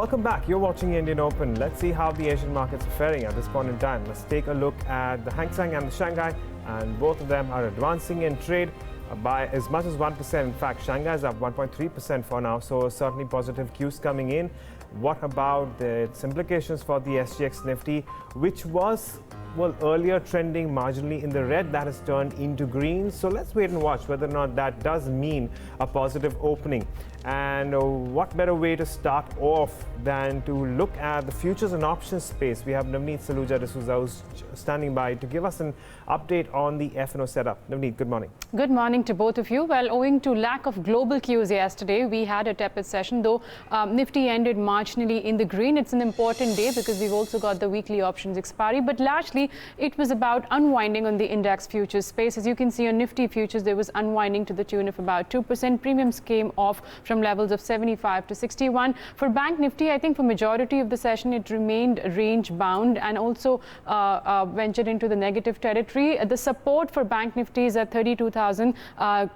Welcome back. You're watching Indian Open. Let's see how the Asian markets are faring at this point in time. Let's take a look at the Hang Seng and the Shanghai, and both of them are advancing in trade by as much as 1%. In fact, Shanghai is up 1.3% for now, so certainly positive cues coming in. What about its implications for the SGX Nifty, which was earlier trending marginally in the red, that has turned into green. So let's wait and watch whether or not that does mean a positive opening. And what better way to start off than to look at the futures and options space. We have Navneet Saluja D'Souza who's standing by to give us an update on the F&O setup. Navneet, good morning. Good morning to both of you. Well, owing to lack of global cues yesterday, we had a tepid session, though Nifty ended marginally in the green. It's an important day because we've also got the weekly options expiry, but largely it was about unwinding on the index futures space. As you can see on Nifty futures, there was unwinding to the tune of about 2%. Premiums came off from levels of 75 to 61. For Bank Nifty, I think for majority of the session, it remained range bound and also ventured into the negative territory. The support for Bank Nifty is at 32,000,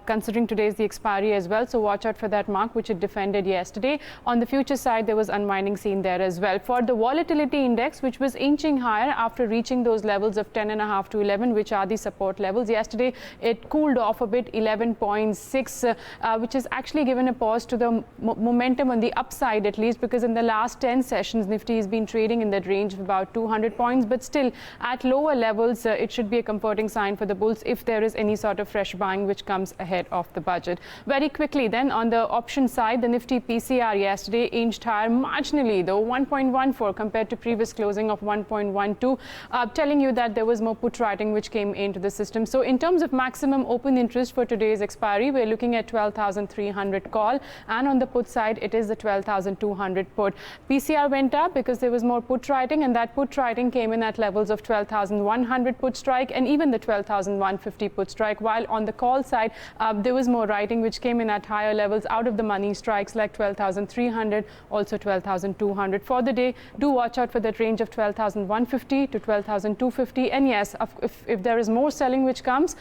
considering today's the expiry as well. So watch out for that mark, which it defended yesterday. On the future side, there was unwinding seen there as well. For the volatility index, which was inching higher after reaching those levels of 10.5 to 11, which are the support levels. Yesterday, it cooled off a bit, 11.6, which has actually given a pause to the momentum on the upside, at least, because in the last 10 sessions, Nifty has been trading in that range of about 200 points, but still at lower levels, it should be a comforting sign for the bulls if there is any sort of fresh buying which comes ahead of the budget. Very quickly then, on the option side, the Nifty PCR yesterday inched higher marginally, though 1.14 compared to previous closing of 1.12, telling you that there was more put writing which came into the system. So in terms of maximum open interest for today's expiry, we're looking at 12,300 call, and on the put side, it is the 12,200 put. PCR went up because there was more put writing, and that put writing came in at levels of 12,100 put strike and even the 12,150 put strike, while on the call side, there was more writing which came in at higher levels out of the money strikes like 12,300, also 12,200 for the day. Do watch out for that range of 12,150 to 12,250, and yes, if there is more selling which comes,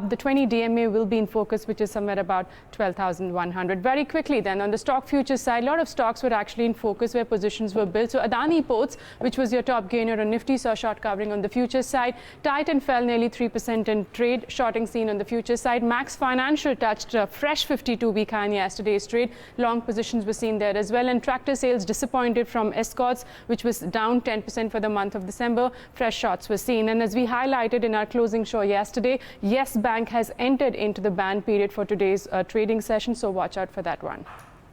the 20 DMA will be in focus, which is somewhere about 12,100. Very quickly then, on the stock futures side, a lot of stocks were actually in focus where positions were built. So Adani Ports, which was your top gainer on Nifty, saw short covering on the futures side. Titan fell nearly 3% in trade, shorting seen on the futures side. Max Financial touched a fresh 52-week high in yesterday's trade. Long positions were seen there as well. And tractor sales disappointed from Escorts, which was down 10% for the month of December. Fresh shots were seen. And as we highlighted in our closing show yesterday, Yes Bank has entered into the ban period for today's trading session. So watch out for that one.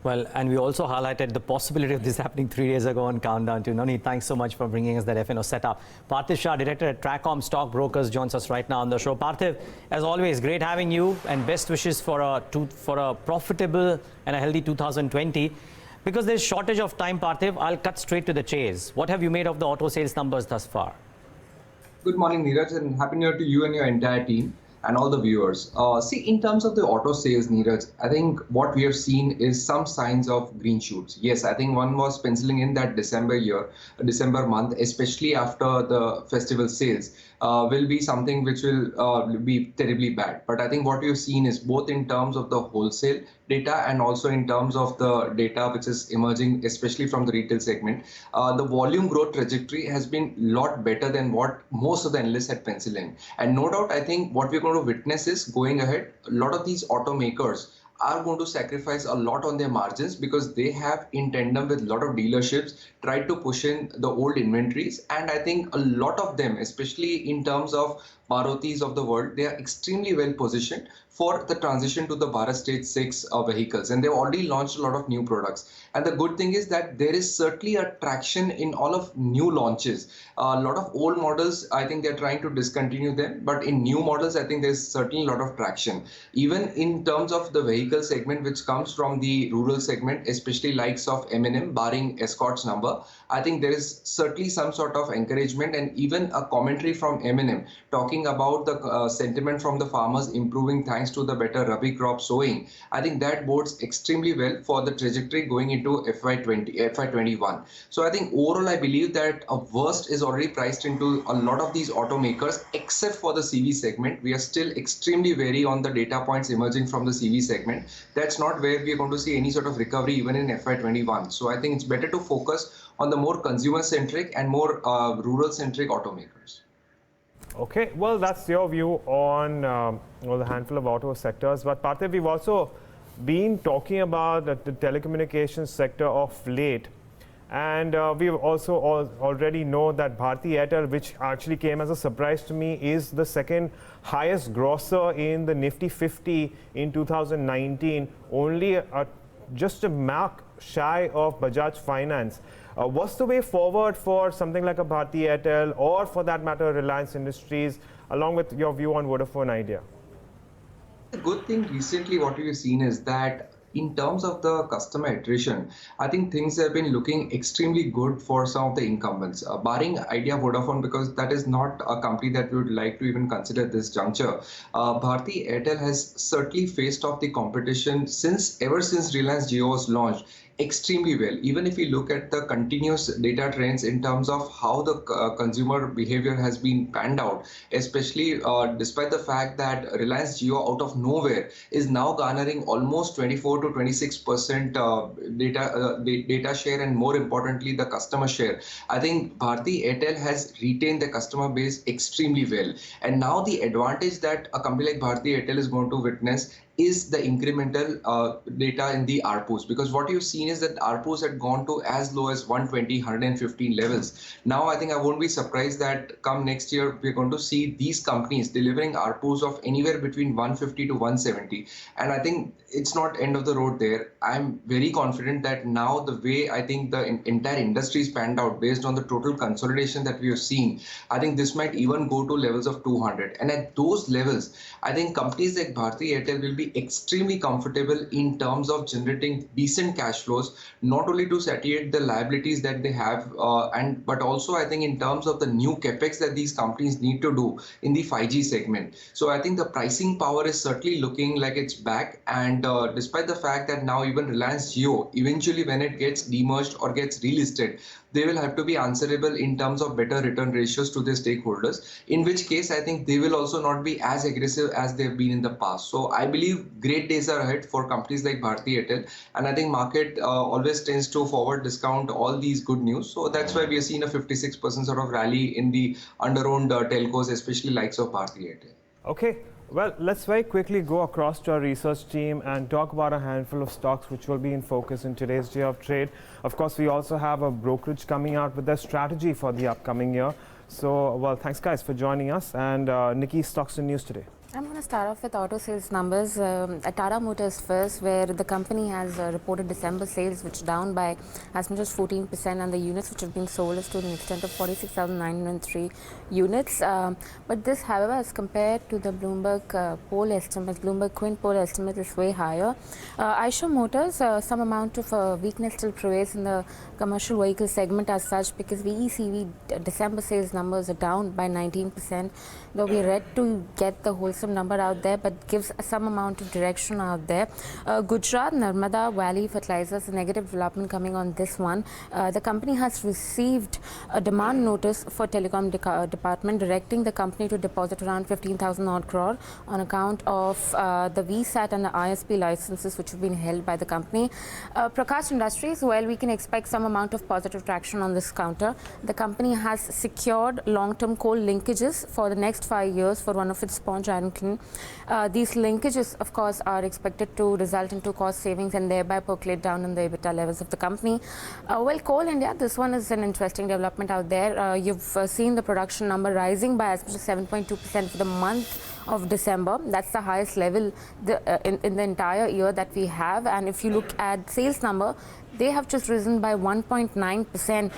Well, and we also highlighted the possibility of this happening 3 days ago on Countdown to Navneet. Thanks so much for bringing us that F&O setup. Parthiv Shah, director at TRACOM Stockbrokers, joins us right now on the show. Parthiv, as always, great having you, and best wishes for a profitable and a healthy 2020. Because there's shortage of time, Parthiv, I'll cut straight to the chase. What have you made of the auto sales numbers thus far? Good morning, Neeraj, and happy New Year to you and your entire team and all the viewers. See, in terms of the auto sales, Neeraj, I think what we have seen is some signs of green shoots. Yes, I think one was penciling in that December month, especially after the festival sales, will be something which will be terribly bad. But I think what we've seen is both in terms of the wholesale data and also in terms of the data which is emerging, especially from the retail segment, the volume growth trajectory has been a lot better than what most of the analysts had penciled in. And no doubt, I think what we're going to witness is going ahead, a lot of these automakers are going to sacrifice a lot on their margins because they have, in tandem with a lot of dealerships, tried to push in the old inventories. And I think a lot of them, especially in terms of Marutis of the world, they are extremely well positioned for the transition to the Bharat Stage 6 vehicles. And they've already launched a lot of new products. And the good thing is that there is certainly a traction in all of new launches. A lot of old models, I think they're trying to discontinue them. But in new models, I think there's certainly a lot of traction. Even in terms of the vehicle segment, which comes from the rural segment, especially likes of M&M, barring Escorts number, I think there is certainly some sort of encouragement, and even a commentary from Hemen talking about the sentiment from the farmers improving thanks to the better Rabi crop sowing. I think that bodes extremely well for the trajectory going into FY21. So I think overall I believe that a worst is already priced into a lot of these automakers, except for the CV segment. We are still extremely wary on the data points emerging from the CV segment. That's not where we are going to see any sort of recovery even in FY21. So I think it's better to focus on the more consumer-centric and more rural-centric automakers. Okay, well, that's your view on the handful of auto sectors. But Parthiv, we've also been talking about the telecommunications sector of late. And we've also already know that Bharti Airtel, which actually came as a surprise to me, is the second highest grosser in the Nifty 50 in 2019, only just a mark shy of Bajaj Finance. What's the way forward for something like a Bharti Airtel, or for that matter Reliance Industries, along with your view on Vodafone Idea? The good thing recently what we've seen is that in terms of the customer attrition, I think things have been looking extremely good for some of the incumbents, barring Idea Vodafone, because that is not a company that we would like to even consider this juncture. Bharti Airtel has certainly faced off the competition ever since Reliance Jio was launched extremely well. Even if you look at the continuous data trends in terms of how the consumer behavior has been panned out, especially despite the fact that Reliance Jio out of nowhere is now garnering almost 24 to 26% data share, and more importantly the customer share. I think Bharti Airtel has retained the customer base extremely well, and now the advantage that a company like Bharti Airtel is going to witness is the incremental data in the ARPUs, because what you've seen is that ARPUs had gone to as low as 120, 115 levels. Now I think I won't be surprised that come next year we're going to see these companies delivering ARPUs of anywhere between 150 to 170, and I think it's not end of the road there. I'm very confident that now the way I think the entire industry is panned out based on the total consolidation that we have seen, I think this might even go to levels of 200, and at those levels I think companies like Bharti Airtel will be extremely comfortable in terms of generating decent cash flows, not only to satiate the liabilities that they have, but also I think in terms of the new capex that these companies need to do in the 5G segment. So I think the pricing power is certainly looking like it's back, and despite the fact that now even Reliance Jio, eventually when it gets demerged or gets relisted, they will have to be answerable in terms of better return ratios to their stakeholders, in which case I think they will also not be as aggressive as they've been in the past. So I believe great days are ahead for companies like Bharti Airtel, and I think market always tends to forward discount all these good news. So that's why we are seeing a 56% sort of rally in the under-owned telcos, especially likes of Bharti Airtel. Okay. Well, let's very quickly go across to our research team and talk about a handful of stocks which will be in focus in today's day of trade. Of course, we also have a brokerage coming out with their strategy for the upcoming year. So, well, thanks guys for joining us. And Nikki, stocks and news today. I'm going to start off with auto sales numbers. At Tata Motors first, where the company has reported December sales, which down by as much as 14%, and the units which have been sold is to an extent of 46,903 units. But this, however, as compared to the Bloomberg poll estimates, BloombergQuint poll estimate is way higher. Eicher Motors, some amount of weakness still prevails in the commercial vehicle segment as such, because VECV December sales numbers are down by 19%, though we are ready to get the wholesale number out there, but gives some amount of direction out there. Gujarat Narmada Valley Fertilizers, a negative development coming on this one. The company has received a demand notice for telecom department directing the company to deposit around 15,000 odd crore on account of the VSAT and the ISP licenses which have been held by the company. Prakash Industries, well, we can expect some amount of positive traction on this counter. The company has secured long-term coal linkages for the next 5 years for one of its sponge iron. These linkages, of course, are expected to result into cost savings and thereby percolate down in the EBITDA levels of the company. Well, Coal India, this one is an interesting development out there. You've seen the production number rising by as much as 7.2% for the month of December. That's the highest level in the entire year that we have. And if you look at sales number, they have just risen by 1.9%.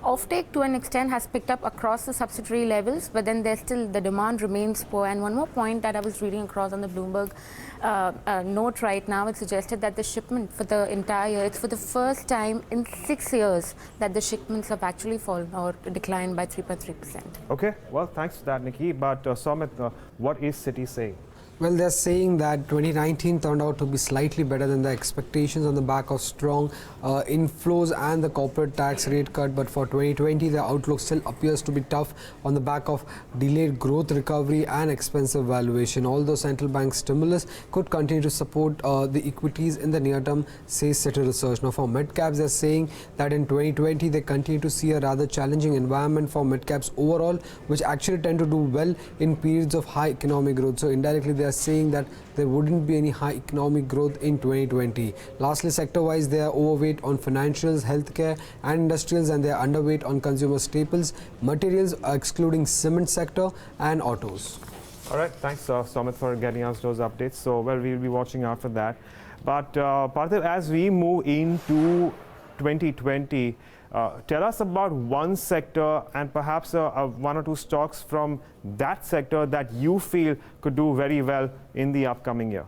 Offtake to an extent has picked up across the subsidiary levels, but then there's still the demand remains poor. And one more point that I was reading across on the Bloomberg note right now, it suggested that the shipment for the entire year, it's for the first time in 6 years that the shipments have actually fallen or declined by 3.3%. Okay, well, thanks for that, Nikki. But Sumit, what is Citi saying? Well, they're saying that 2019 turned out to be slightly better than the expectations on the back of strong inflows and the corporate tax rate cut. But for 2020, the outlook still appears to be tough on the back of delayed growth recovery and expensive valuation. Although central bank stimulus could continue to support the equities in the near term, says Citi Research. Now, for mid-caps, they're saying that in 2020, they continue to see a rather challenging environment for mid-caps overall, which actually tend to do well in periods of high economic growth. So indirectly, they are saying that there wouldn't be any high economic growth in 2020. Lastly, sector-wise, they are overweight on financials, healthcare and industrials, and they are underweight on consumer staples, materials excluding cement sector and autos. All right, thanks Sumit for getting us those updates. So, well, we'll be watching out for that. But Parthiv, as we move into 2020, tell us about one sector and perhaps one or two stocks from that sector that you feel could do very well in the upcoming year.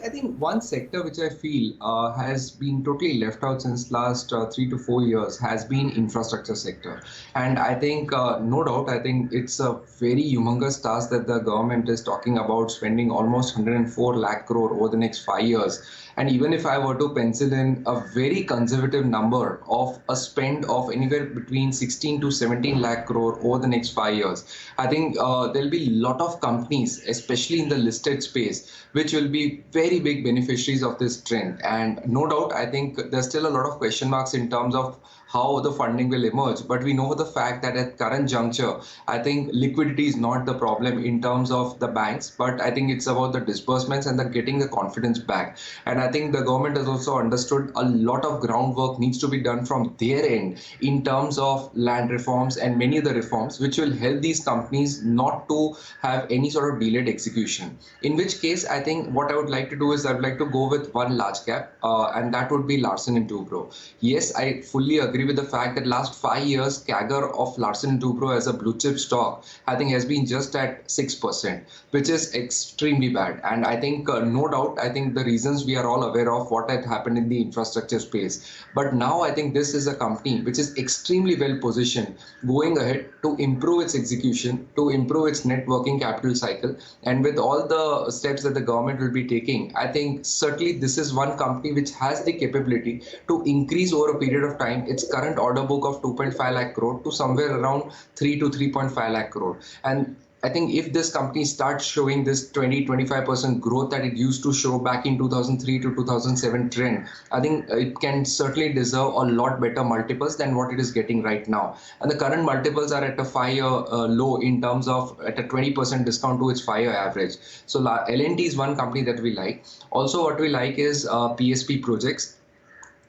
I think one sector which I feel has been totally left out since last 3 to 4 years has been infrastructure sector. And I think, no doubt, I think it's a very humongous task that the government is talking about spending almost 104 lakh crore over the next 5 years. And even if I were to pencil in a very conservative number of a spend of anywhere between 16 to 17 lakh crore over the next 5 years, I think there'll be a lot of companies, especially in the listed space, which will be very big beneficiaries of this trend. And no doubt, I think there's still a lot of question marks in terms of how the funding will emerge. But we know the fact that at current juncture, I think liquidity is not the problem in terms of the banks, but I think it's about the disbursements and the getting the confidence back. And I think the government has also understood a lot of groundwork needs to be done from their end in terms of land reforms and many other reforms, which will help these companies not to have any sort of delayed execution. In which case, I think what I would like to do is I would like to go with one large cap, and that would be Larsen & Toubro. Yes, I fully agree with the fact that last 5 years CAGR of Larsen & Toubro as a blue chip stock, I think has been just at 6%, which is extremely bad. And I think no doubt, I think the reasons we are all aware of what had happened in the infrastructure space. But now I think this is a company which is extremely well positioned going ahead to improve its execution, to improve its net working capital cycle. And with all the steps that the government will be taking, I think certainly this is one company which has the capability to increase over a period of time its current order book of 2.5 lakh crore to somewhere around 3 to 3.5 lakh crore. And I think if this company starts showing this 20-25% growth that it used to show back in 2003 to 2007 trend, I think it can certainly deserve a lot better multiples than what it is getting right now. And the current multiples are at a 5-year low in terms of at a 20% discount to its 5-year average. So L&T is one company that we like. Also what we like is PSP projects.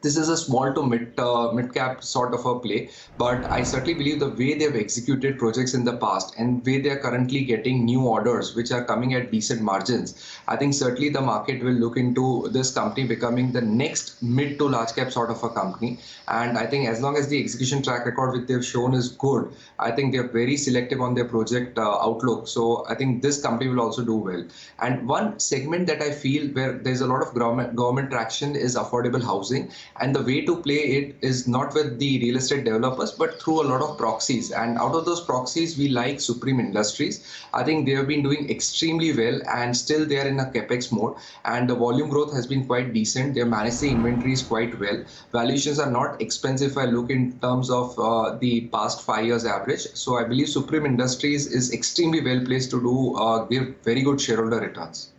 This is a small to mid cap sort of a play, but I certainly believe the way they have executed projects in the past and way they are currently getting new orders which are coming at decent margins, I think certainly the market will look into this company becoming the next mid to large cap sort of a company. And I think as long as the execution track record which they've shown is good, I think they're very selective on their project outlook. So I think this company will also do well. And one segment that I feel where there's a lot of government traction is affordable housing. And the way to play it is not with the real estate developers, but through a lot of proxies. And out of those proxies, we like Supreme Industries. I think they have been doing extremely well and still they are in a capex mode. And the volume growth has been quite decent. They have managed the inventories quite well. Valuations are not expensive if I look in terms of the past 5 years average. So I believe Supreme Industries is extremely well placed to do give very good shareholder returns.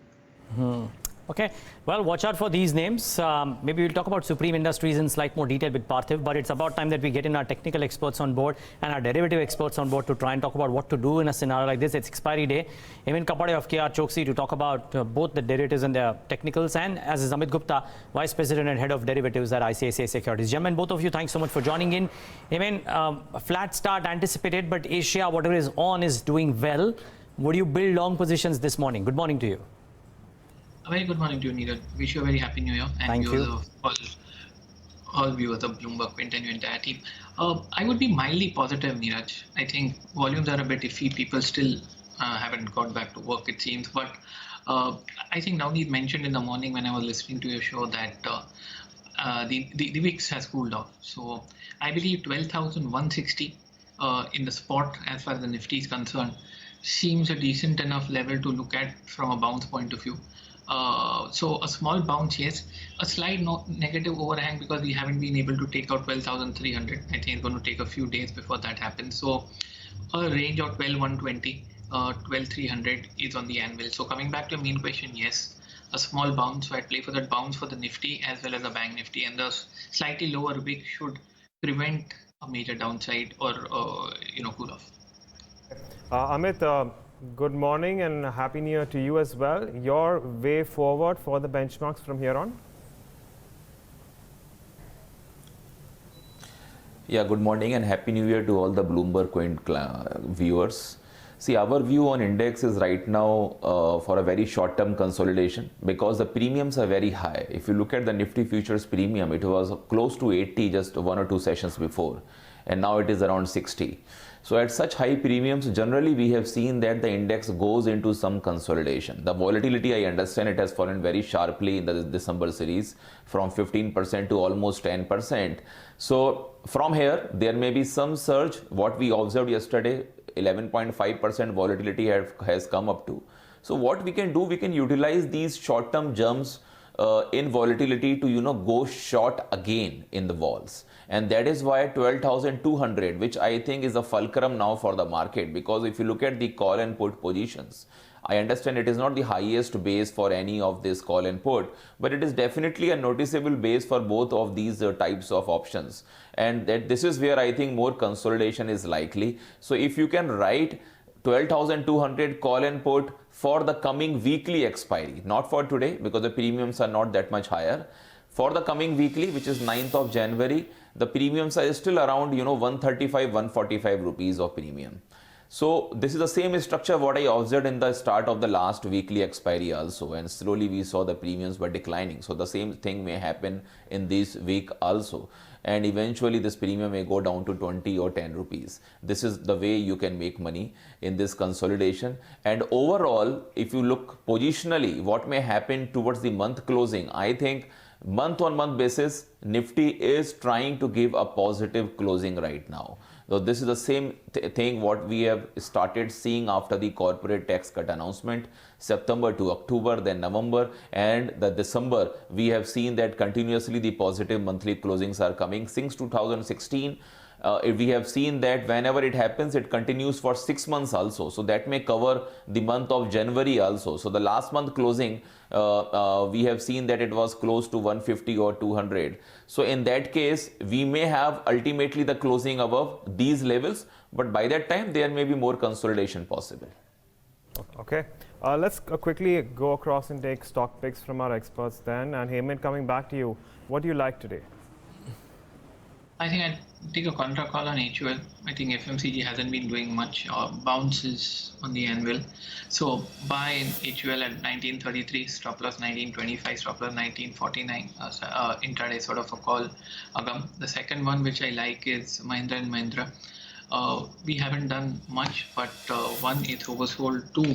Okay, well, watch out for these names. Maybe we'll talk about Supreme Industries in slight more detail with Parthiv, but it's about time that we get in our technical experts on board and our derivative experts on board to try and talk about what to do in a scenario like this. It's expiry day. Hemen Kapadia of KRChoksey to talk about both the derivatives and their technicals, and as is Amit Gupta, Vice President and Head of Derivatives at ICICI Securities. Gentlemen, both of you, thanks so much for joining in. Hemen, a flat start anticipated, but Asia, whatever is on, is doing well. Would you build long positions this morning? Good morning to you. A very good morning to you, Neeraj. Wish you a very happy new year. And Thank you. all viewers of BloombergQuint and your entire team. I would be mildly positive, Neeraj. I think volumes are a bit iffy. People still haven't got back to work, it seems. But I think Navneet mentioned in the morning when I was listening to your show that the VIX has cooled off. So I believe 12,160 in the spot as far as the Nifty is concerned seems a decent enough level to look at from a bounce point of view. So a small bounce, yes. A slight negative overhang because we haven't been able to take out 12,300. I think it's going to take a few days before that happens. So a range of 12,120, 12,300 is on the anvil. So coming back to your main question, yes, a small bounce. So I'd play for that bounce for the Nifty as well as the Bank Nifty, and the slightly lower wick should prevent a major downside or cool off. Amit, good morning and Happy New Year to you as well. Your way forward for the benchmarks from here on? Yeah, good morning and Happy New Year to all the BloombergQuint viewers. See, our view on index is right now for a very short-term consolidation because the premiums are very high. If you look at the Nifty futures premium, it was close to 80 just 1 or 2 sessions before, and now it is around 60. So at such high premiums, generally we have seen that the index goes into some consolidation. The volatility, I understand it has fallen very sharply in the December series from 15% to almost 10%. So from here, there may be some surge. What we observed yesterday, 11.5% volatility has come up to. So what we can do, we can utilize these short-term jumps in volatility to go short again in the vols, and that is why 12,200, which I think is a fulcrum now for the market, because if you look at the call and put positions, I understand it is not the highest base for any of this call and put, but it is definitely a noticeable base for both of these types of options, and that this is where I think more consolidation is likely. So if you can write 12,200 call and put for the coming weekly expiry, not for today because the premiums are not that much higher. For the coming weekly, which is 9th of January, the premiums are still around 135, 145 rupees of premium. So this is the same structure what I observed in the start of the last weekly expiry also, and slowly we saw the premiums were declining. So the same thing may happen in this week also, and eventually this premium may go down to 20 or 10 rupees. This is the way you can make money in this consolidation. And overall, if you look positionally what may happen towards the month closing, I think month on month basis Nifty is trying to give a positive closing right now. So this is the same thing what we have started seeing after the corporate tax cut announcement, September to October, then November and the December. We have seen that continuously the positive monthly closings are coming since 2016. We have seen that whenever it happens, it continues for 6 months also. So that may cover the month of January also. So the last month closing, we have seen that it was close to 150 or 200. So in that case, we may have ultimately the closing above these levels, but by that time, there may be more consolidation possible. Okay. Let's quickly go across and take stock picks from our experts then. And Hemen, coming back to you, what do you like today? I think I'd take a contra call on HUL. I think FMCG hasn't been doing much, bounces on the anvil. So buy in HUL at 1933, stop loss 1925, stop loss 1949, intraday sort of a call. The second one which I like is Mahindra and Mahindra. We haven't done much, but one, it's oversold. Two,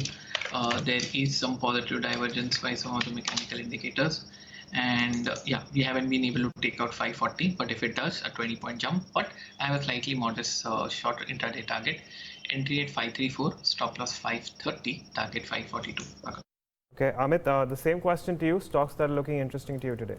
there is some positive divergence by some of the mechanical indicators. And yeah, we haven't been able to take out 540, but if it does, a 20-point jump. But I have a slightly modest short intraday target. Entry at 534, stop loss 530, target 542. Okay, Amit, the same question to you. Stocks that are looking interesting to you today.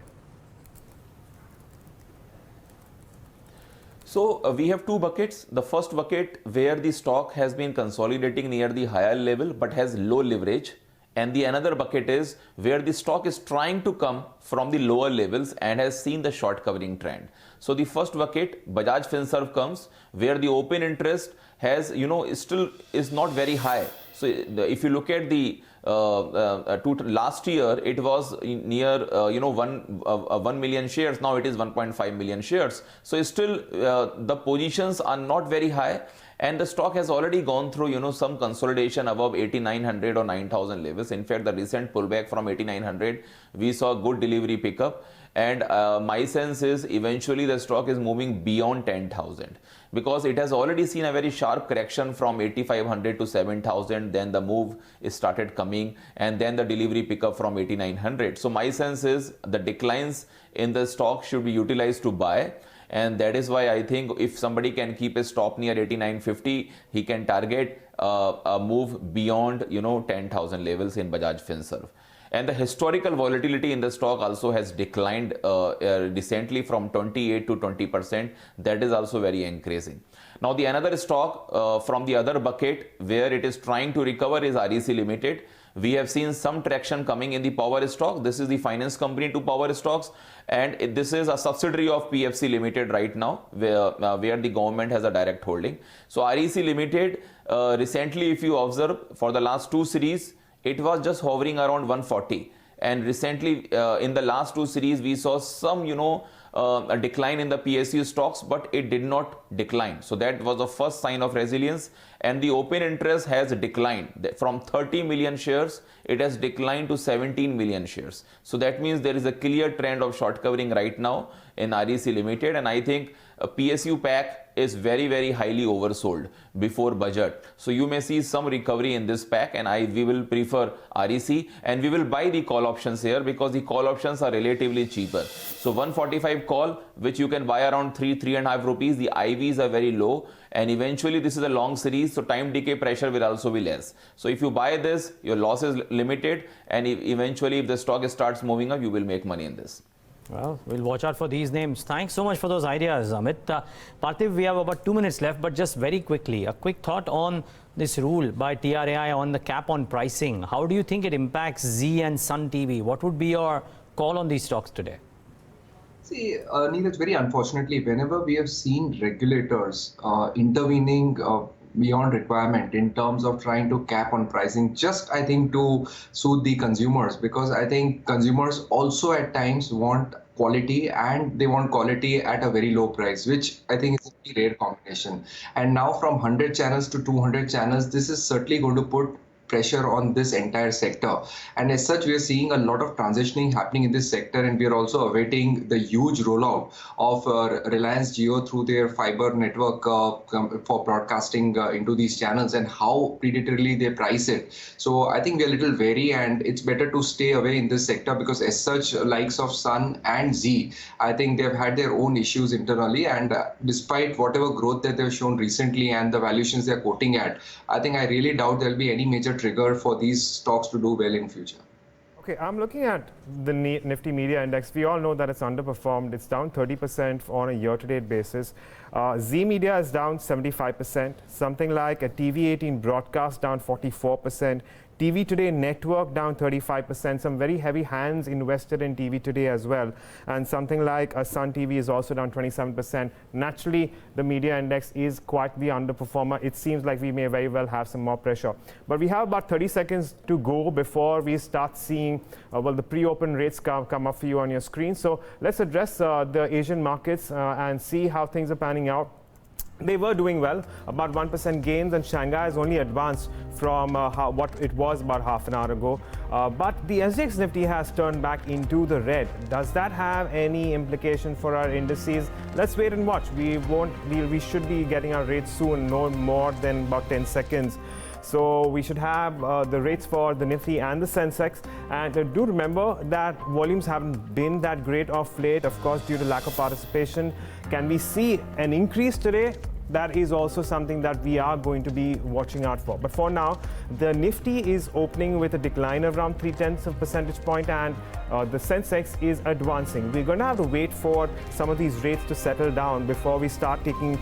So we have two buckets. The first bucket where the stock has been consolidating near the higher level but has low leverage. And the another bucket is where the stock is trying to come from the lower levels and has seen the short covering trend. So the first bucket, Bajaj Finserv, comes where the open interest has, still is not very high. So if you look at the last year, it was near 1 million shares. Now it is 1.5 million shares. So still the positions are not very high. And the stock has already gone through, some consolidation above 8,900 or 9,000 levels. In fact, the recent pullback from 8,900, we saw good delivery pickup. And my sense is eventually the stock is moving beyond 10,000 because it has already seen a very sharp correction from 8,500 to 7,000. Then the move is started coming, and then the delivery pickup from 8,900. So my sense is the declines in the stock should be utilized to buy. And that is why I think if somebody can keep a stop near 89.50, he can target a move beyond 10,000 levels in Bajaj Finserv. And the historical volatility in the stock also has declined recently from 28 to 20%. That is also very encouraging. Now the another stock from the other bucket where it is trying to recover is REC Limited. We have seen some traction coming in the power stock. This is the finance company to power stocks, and this is a subsidiary of PFC Limited right now, where the government has a direct holding. So REC Limited, recently if you observe for the last two series, it was just hovering around 140, and recently in the last two series we saw some a decline in the PSU stocks, but it did not decline. So that was the first sign of resilience. And the open interest has declined from 30 million shares. It has declined to 17 million shares. So that means there is a clear trend of short covering right now in REC Limited. And I think a PSU pack is very, very highly oversold before budget. So you may see some recovery in this pack, and we will prefer REC, and we will buy the call options here because the call options are relatively cheaper. So 145 call, which you can buy around 3.5 rupees. The IVs are very low, and eventually this is a long series, so time decay pressure will also be less. So if you buy this, your loss is limited, and eventually if the stock starts moving up, you will make money in this. Well, we'll watch out for these names. Thanks so much for those ideas, Amit. Parthiv, we have about 2 minutes left, but just very quickly, a quick thought on this rule by TRAI on the cap on pricing. How do you think it impacts Zee and Sun TV? What would be your call on these stocks today? See, Neeraj, very unfortunately, whenever we have seen regulators intervening beyond requirement in terms of trying to cap on pricing, just I think to soothe the consumers, because I think consumers also at times want quality, and they want quality at a very low price, which I think is a rare combination. And now from 100 channels to 200 channels, this is certainly going to put pressure on this entire sector, and as such we are seeing a lot of transitioning happening in this sector, and we are also awaiting the huge rollout of Reliance Jio through their fiber network for broadcasting into these channels, and how predatorily they price it. So I think we are a little wary, and it's better to stay away in this sector, because as such likes of Sun and Zee, I think they've had their own issues internally, and despite whatever growth that they've shown recently and the valuations they're quoting at, I think I really doubt there'll be any major trigger for these stocks to do well in future. Okay, I'm looking at the Nifty Media Index. We all know that it's underperformed. It's down 30% on a year-to-date basis. Zee Media is down 75%. Something like a TV18 Broadcast down 44%. TV Today Network down 35%. Some very heavy hands invested in TV Today as well. And something like Sun TV is also down 27%. Naturally, the media index is quite the underperformer. It seems like we may very well have some more pressure. But we have about 30 seconds to go before we start seeing, the pre-open rates come up for you on your screen. So let's address the Asian markets and see how things are panning out. They were doing well, about 1% gains, and Shanghai has only advanced from what it was about half an hour ago. But the SGX Nifty has turned back into the red. Does that have any implication for our indices? Let's wait and watch. We should be getting our rates soon, no more than about 10 seconds. So we should have the rates for the Nifty and the Sensex. And do remember that volumes haven't been that great of late, of course, due to lack of participation. Can we see an increase today? That is also something that we are going to be watching out for. But for now, the Nifty is opening with a decline of around 0.3 of percentage point, and the Sensex is advancing. We're going to have to wait for some of these rates to settle down before we start taking,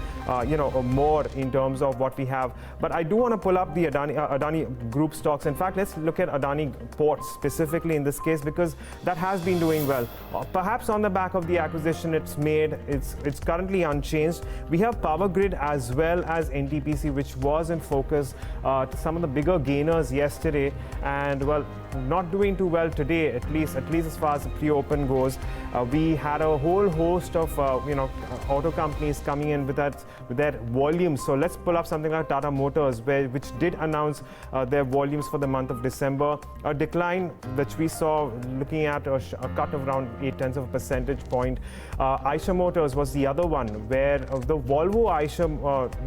more in terms of what we have. But I do want to pull up the Adani Group stocks. In fact, let's look at Adani Ports specifically in this case, because that has been doing well. Perhaps on the back of the acquisition it's made, it's currently unchanged. We have Power Grid as well as NTPC, which was in focus. Some of the bigger gainers yesterday, and well, not doing too well today, at least as far as the pre-open goes. We had a whole host of auto companies coming in with their volumes. So let's pull up something like Tata Motors, which did announce their volumes for the month of December. A decline which we saw, looking at a cut of around 0.8 of a percentage point. Eicher Motors was the other one, where the Volvo Eicher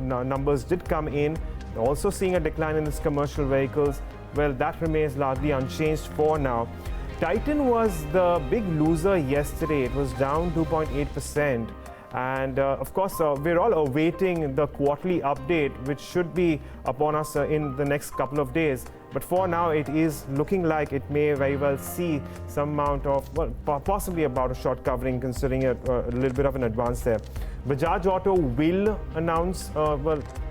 numbers did come in. Also seeing a decline in its commercial vehicles. Well, that remains largely unchanged for now. Titan was the big loser yesterday. It was down 2.8%. And of course, we're all awaiting the quarterly update, which should be upon us in the next couple of days. But for now, it is looking like it may very well see some amount of, well, possibly about a short covering, considering a little bit of an advance there. Bajaj Auto will announce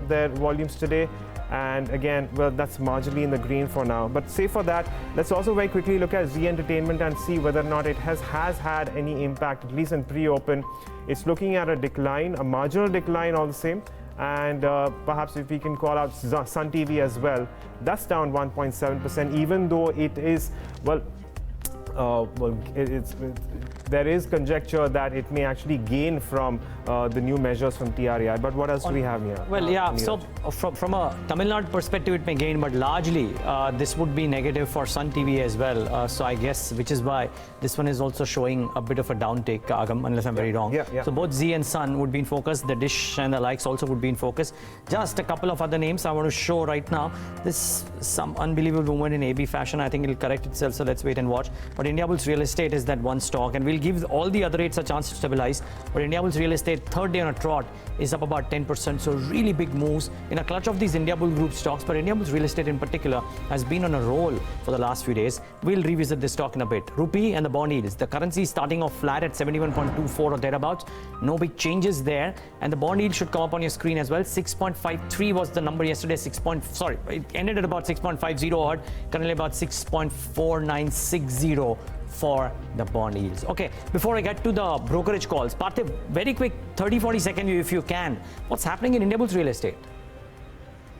their volumes today. And again, well, that's marginally in the green for now. But say for that, let's also very quickly look at Zee Entertainment and see whether or not it has had any impact, at least in pre-open. It's looking at a decline, a marginal decline all the same. And perhaps if we can call out Sun TV as well, that's down 1.7%, even though it is, there is conjecture that it may actually gain from the new measures from TRAI. But what else do we have here? Well, yeah, so from a Tamil Nadu perspective, it may gain, but largely this would be negative for Sun TV as well. So I guess, which is why this one is also showing a bit of a downtake, Agam, unless I'm very wrong. So both Zee and Sun would be in focus. The Dish and the likes also would be in focus. Just a couple of other names I want to show right now. This some unbelievable movement in AB fashion. I think it'll correct itself, so let's wait and watch. But Indiabulls Real Estate is that one stock, and we'll give all the other rates a chance to stabilize. But Indiabulls Real Estate, third day on a trot, is up about 10%. So really big moves in a clutch of these Indiabulls Group stocks. But Indiabulls Real Estate in particular has been on a roll for the last few days. We'll revisit this stock in a bit. Rupee and the bond yields. The currency is starting off flat at 71.24 or thereabouts. No big changes there. And the bond yield should come up on your screen as well. 6.53 was the number yesterday. It ended at about 6.50 odd. Currently about 6.4960 for the bond yields. Okay, before I get to the brokerage calls, Parthiv, very quick 30-40 second view if you can. What's happening in Indiabulls Real Estate?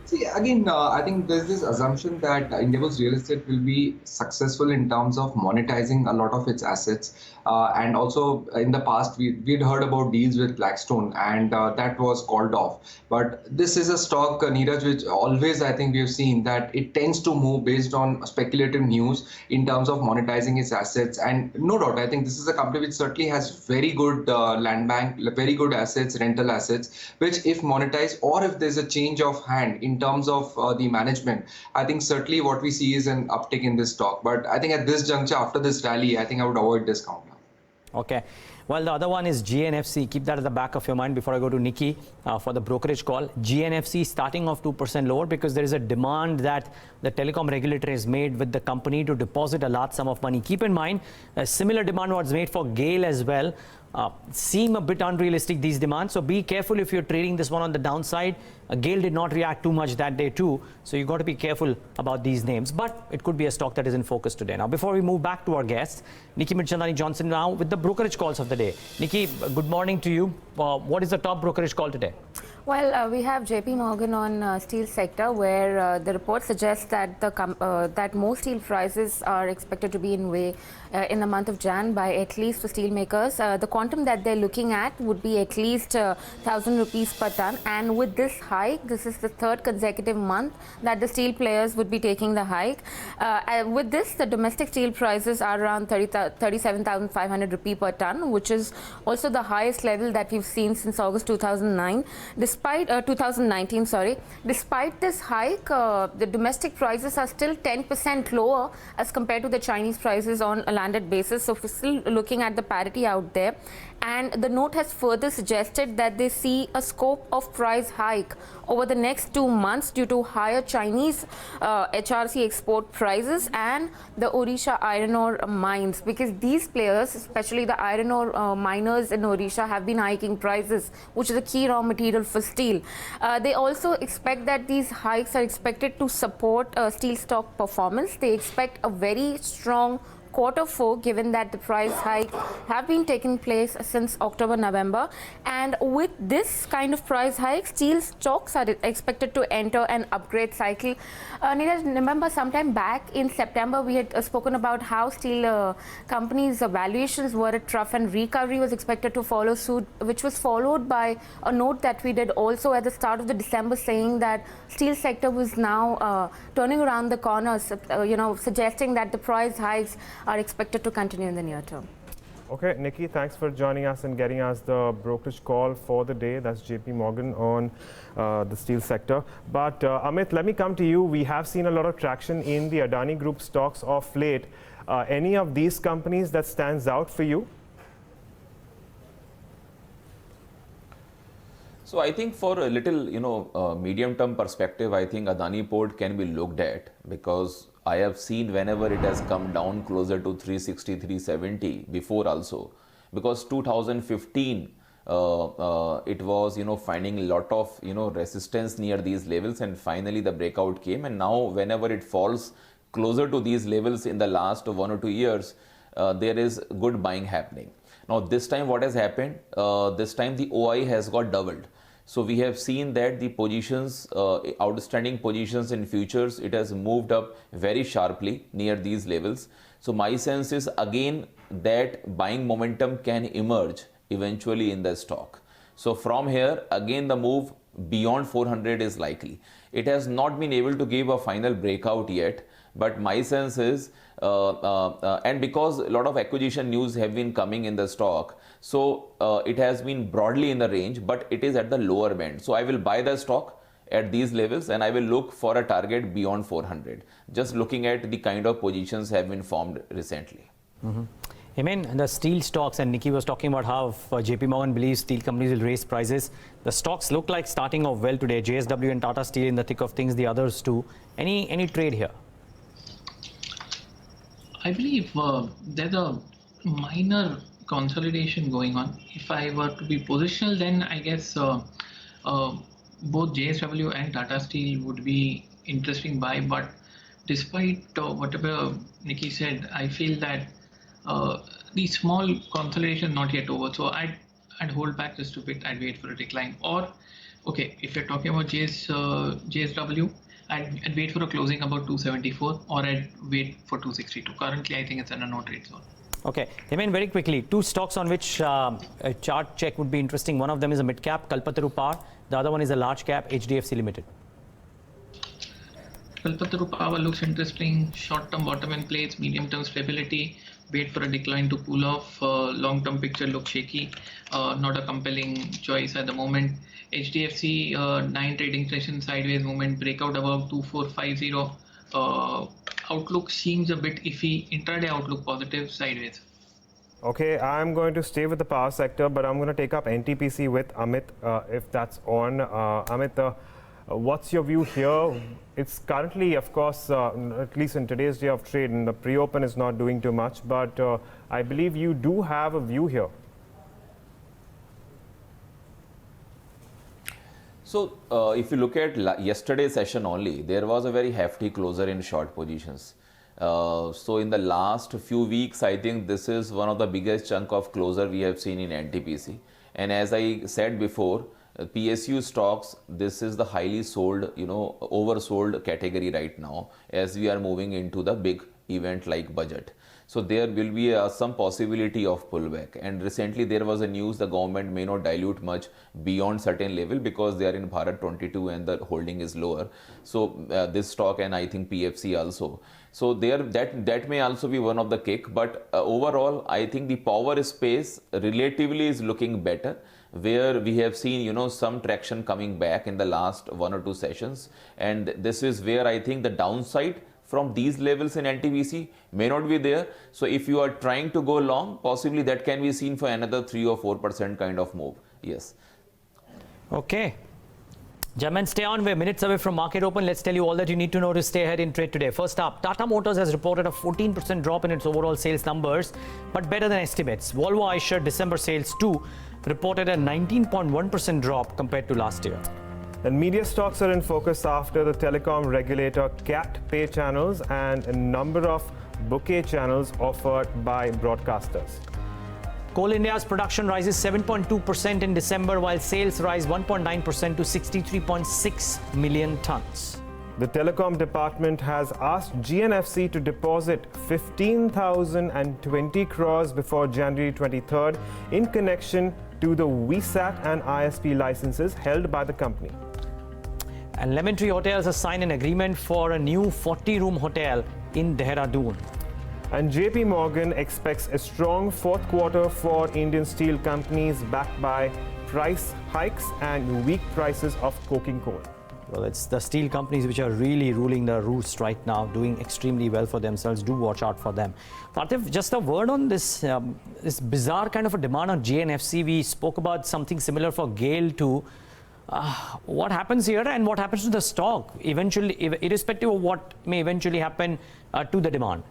See, again, I think there's this assumption that Indiabulls Real Estate will be successful in terms of monetizing a lot of its assets. And also in the past, we'd heard about deals with Blackstone, and that was called off. But this is a stock, Neeraj, which always I think we've seen that it tends to move based on speculative news in terms of monetizing its assets. And no doubt, I think this is a company which certainly has very good land bank, very good assets, rental assets, which if monetized or if there's a change of hand in terms of the management, I think certainly what we see is an uptick in this stock. But I think at this juncture, after this rally, I think I would avoid discount now. Okay. Well, the other one is GNFC. Keep that at the back of your mind before I go to Nikki for the brokerage call. GNFC starting off 2% lower because there is a demand that the telecom regulator has made with the company to deposit a large sum of money. Keep in mind, a similar demand was made for GAIL as well. Seem a bit unrealistic, these demands. So be careful if you're trading this one on the downside. GAIL did not react too much that day too. So you've got to be careful about these names. But it could be a stock that is in focus today. Now, before we move back to our guests, Nikki Mirchandani Johnson now with the brokerage calls of the day. Nikki, good morning to you. What is the top brokerage call today? Well, we have JP Morgan on steel sector, where the report suggests that that most steel prices are expected to be in way in the month of Jan by at least for steel makers. The quantum that they're looking at would be at least 1,000 rupees per ton. And with this hike, this is the third consecutive month that the steel players would be taking the hike. With this, the domestic steel prices are around 37,500 rupee per ton, which is also the highest level that we've seen since August 2019. Despite this hike, the domestic prices are still 10% lower as compared to the Chinese prices on a landed basis. So we're still looking at the parity out there. And the note has further suggested that they see a scope of price hike over the next 2 months due to higher Chinese HRC export prices and the Odisha iron ore mines, because these players, especially the iron ore miners in Odisha, have been hiking prices, which is a key raw material for steel. They also expect that these hikes are expected to support steel stock performance. They expect a very strong Q4, given that the price hike have been taking place since October, November. And with this kind of price hike, steel stocks are expected to enter an upgrade cycle. Neeraj, remember sometime back in September, we had spoken about how steel companies' valuations were at trough and recovery was expected to follow suit, which was followed by a note that we did also at the start of the December saying that steel sector was now turning around the corners, suggesting that the price hikes are expected to continue in the near term. Okay, Nikki, thanks for joining us and getting us the brokerage call for the day. That's JP Morgan on the steel sector. But Amit, let me come to you. We have seen a lot of traction in the Adani Group stocks of late. Any of these companies that stands out for you? So I think for a little, medium-term perspective, I think Adani Port can be looked at, because I have seen whenever it has come down closer to 360, 370 before also, because 2015 it was finding a lot of resistance near these levels, and finally the breakout came, and now whenever it falls closer to these levels in the last 1 or 2 years, there is good buying happening. Now this time what has happened, this time the OI has got doubled. So we have seen that the positions, outstanding positions in futures, it has moved up very sharply near these levels. So my sense is again that buying momentum can emerge eventually in the stock. So from here again the move beyond 400 is likely. It has not been able to give a final breakout yet, but my sense is, and because a lot of acquisition news have been coming in the stock, so it has been broadly in the range, but it is at the lower band. So I will buy the stock at these levels and I will look for a target beyond 400, just looking at the kind of positions have been formed recently. Hemen, the steel stocks, and Nikki was talking about how JP Morgan believes steel companies will raise prices. The stocks look like starting off well today. JSW and Tata Steel in the thick of things, the others too. Any trade here? I believe there's a minor consolidation going on. If I were to be positional, then I guess both JSW and Tata Steel would be interesting buy. But despite whatever Nikki said, I feel that the small consolidation not yet over. So I'd hold back just a bit. I'd wait for a decline. Or, okay, if you're talking about JSW, I'd wait for a closing about 274, or I'd wait for 262. Currently, I think it's in a no trade zone. Okay, Hemen, very quickly, two stocks on which a chart check would be interesting. One of them is a mid cap, Kalpataru Power. The other one is a large cap, HDFC Limited. Kalpataru Power looks interesting. Short-term bottom in place, medium-term stability. Wait for a decline to cool off. Long-term picture looks shaky. Not a compelling choice at the moment. HDFC 9 trading session sideways movement, breakout above 2450. Outlook seems a bit iffy. Intraday outlook positive, sideways. Okay, I'm going to stay with the power sector, but I'm going to take up NTPC with Amit, if that's on. Amit, what's your view here? It's currently, of course, at least in today's day of trade, and the pre-open is not doing too much, but I believe you do have a view here. So if you look at yesterday's session only, there was a very hefty closer in short positions. So in the last few weeks, I think this is one of the biggest chunk of closer we have seen in NTPC. And as I said before, PSU stocks, this is the highly sold, oversold category right now as we are moving into the big event like budget. So there will be some possibility of pullback, and recently there was a news the government may not dilute much beyond certain level because they are in Bharat 22 and the holding is lower. So this stock, and I think PFC also. So there that may also be one of the kick, but overall I think the power space relatively is looking better, where we have seen some traction coming back in the last 1 or 2 sessions, and this is where I think the downside from these levels in NTPC may not be there. So if you are trying to go long, possibly that can be seen for another 3 or 4% kind of move. Yes. Okay. Gentlemen, stay on. We're minutes away from market open. Let's tell you all that you need to know to stay ahead in trade today. First up, Tata Motors has reported a 14% drop in its overall sales numbers, but better than estimates. Volvo Eicher December sales too reported a 19.1% drop compared to last year. And media stocks are in focus after the telecom regulator capped pay channels and a number of bouquet channels offered by broadcasters. Coal India's production rises 7.2% in December, while sales rise 1.9% to 63.6 million tons. The telecom department has asked GNFC to deposit 15,020 crores before January 23rd in connection to the VSAT and ISP licenses held by the company. And Lemon Tree Hotels has signed an agreement for a new 40-room hotel in Dehradun. And JP Morgan expects a strong fourth quarter for Indian steel companies backed by price hikes and weak prices of coking coal. Well, it's the steel companies which are really ruling the roost right now, doing extremely well for themselves. Do watch out for them. Parthiv, just a word on this this bizarre kind of a demand on GNFC. We spoke about something similar for GAIL too. What happens here and what happens to the stock eventually, irrespective of what may eventually happen to the demand?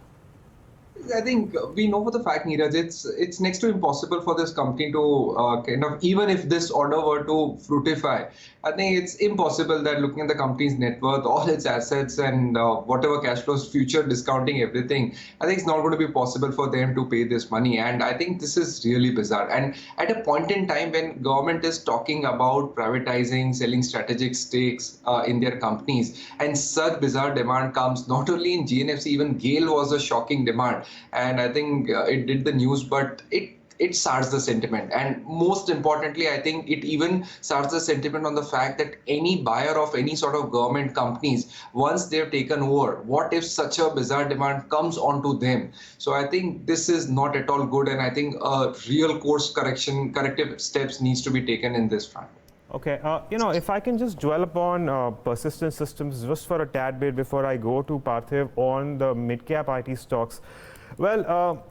I think we know for the fact, Neeraj, it's next to impossible for this company to even if this order were to fructify, I think it's impossible that looking at the company's net worth, all its assets and whatever cash flows, future discounting everything, I think it's not going to be possible for them to pay this money. And I think this is really bizarre. And at a point in time when government is talking about privatizing, selling strategic stakes in their companies, and such bizarre demand comes not only in GNFC, even GAIL was a shocking demand. And I think it did the news, but it starts the sentiment. And most importantly, I think it even starts the sentiment on the fact that any buyer of any sort of government companies, once they've taken over, what if such a bizarre demand comes onto them? So I think this is not at all good. And I think real corrective steps needs to be taken in this front. Okay, if I can just dwell upon persistent systems just for a tad bit before I go to Parthiv on the mid-cap IT stocks. Well,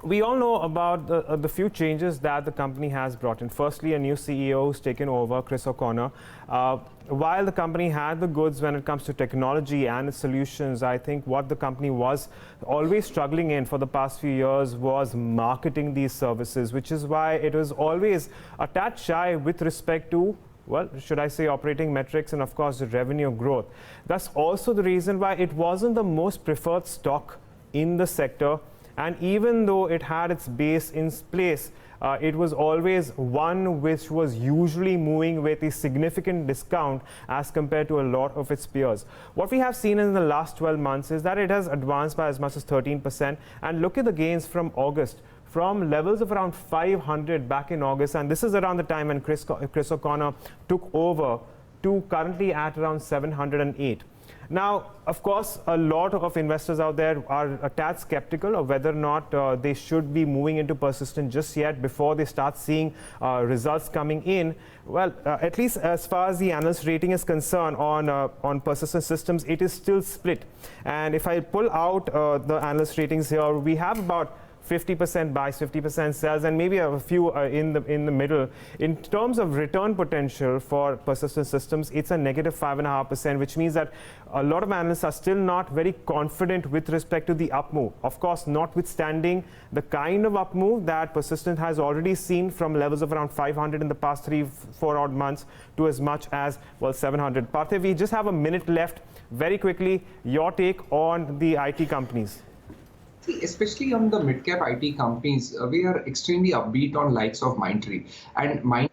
we all know about the few changes that the company has brought in. Firstly, a new CEO who's taken over, Chris O'Connor. While the company had the goods when it comes to technology and its solutions, I think what the company was always struggling in for the past few years was marketing these services, which is why it was always a tad shy with respect to, well, should I say operating metrics and of course the revenue growth. That's also the reason why it wasn't the most preferred stock in the sector. And even though it had its base in place, it was always one which was usually moving with a significant discount as compared to a lot of its peers. What we have seen in the last 12 months is that it has advanced by as much as 13%. And look at the gains from August, from levels of around 500 back in August. And this is around the time when Chris O'Connor took over, to currently at around 708. Now, of course, a lot of investors out there are a tad skeptical of whether or not they should be moving into persistent just yet before they start seeing results coming in. Well, at least as far as the analyst rating is concerned on persistent systems, it is still split. And if I pull out the analyst ratings here, we have about 50% buys, 50% sells, and maybe a few in the middle. In terms of return potential for persistent systems, it's a negative 5.5%, which means that a lot of analysts are still not very confident with respect to the up move. Of course, notwithstanding the kind of up move that persistent has already seen from levels of around 500 in the past 3-4 odd months to as much as, well, 700. Parthiv, we just have a minute left. Very quickly, your take on the IT companies. Especially on the mid-cap IT companies, we are extremely upbeat on likes of Mindtree. And Mindtree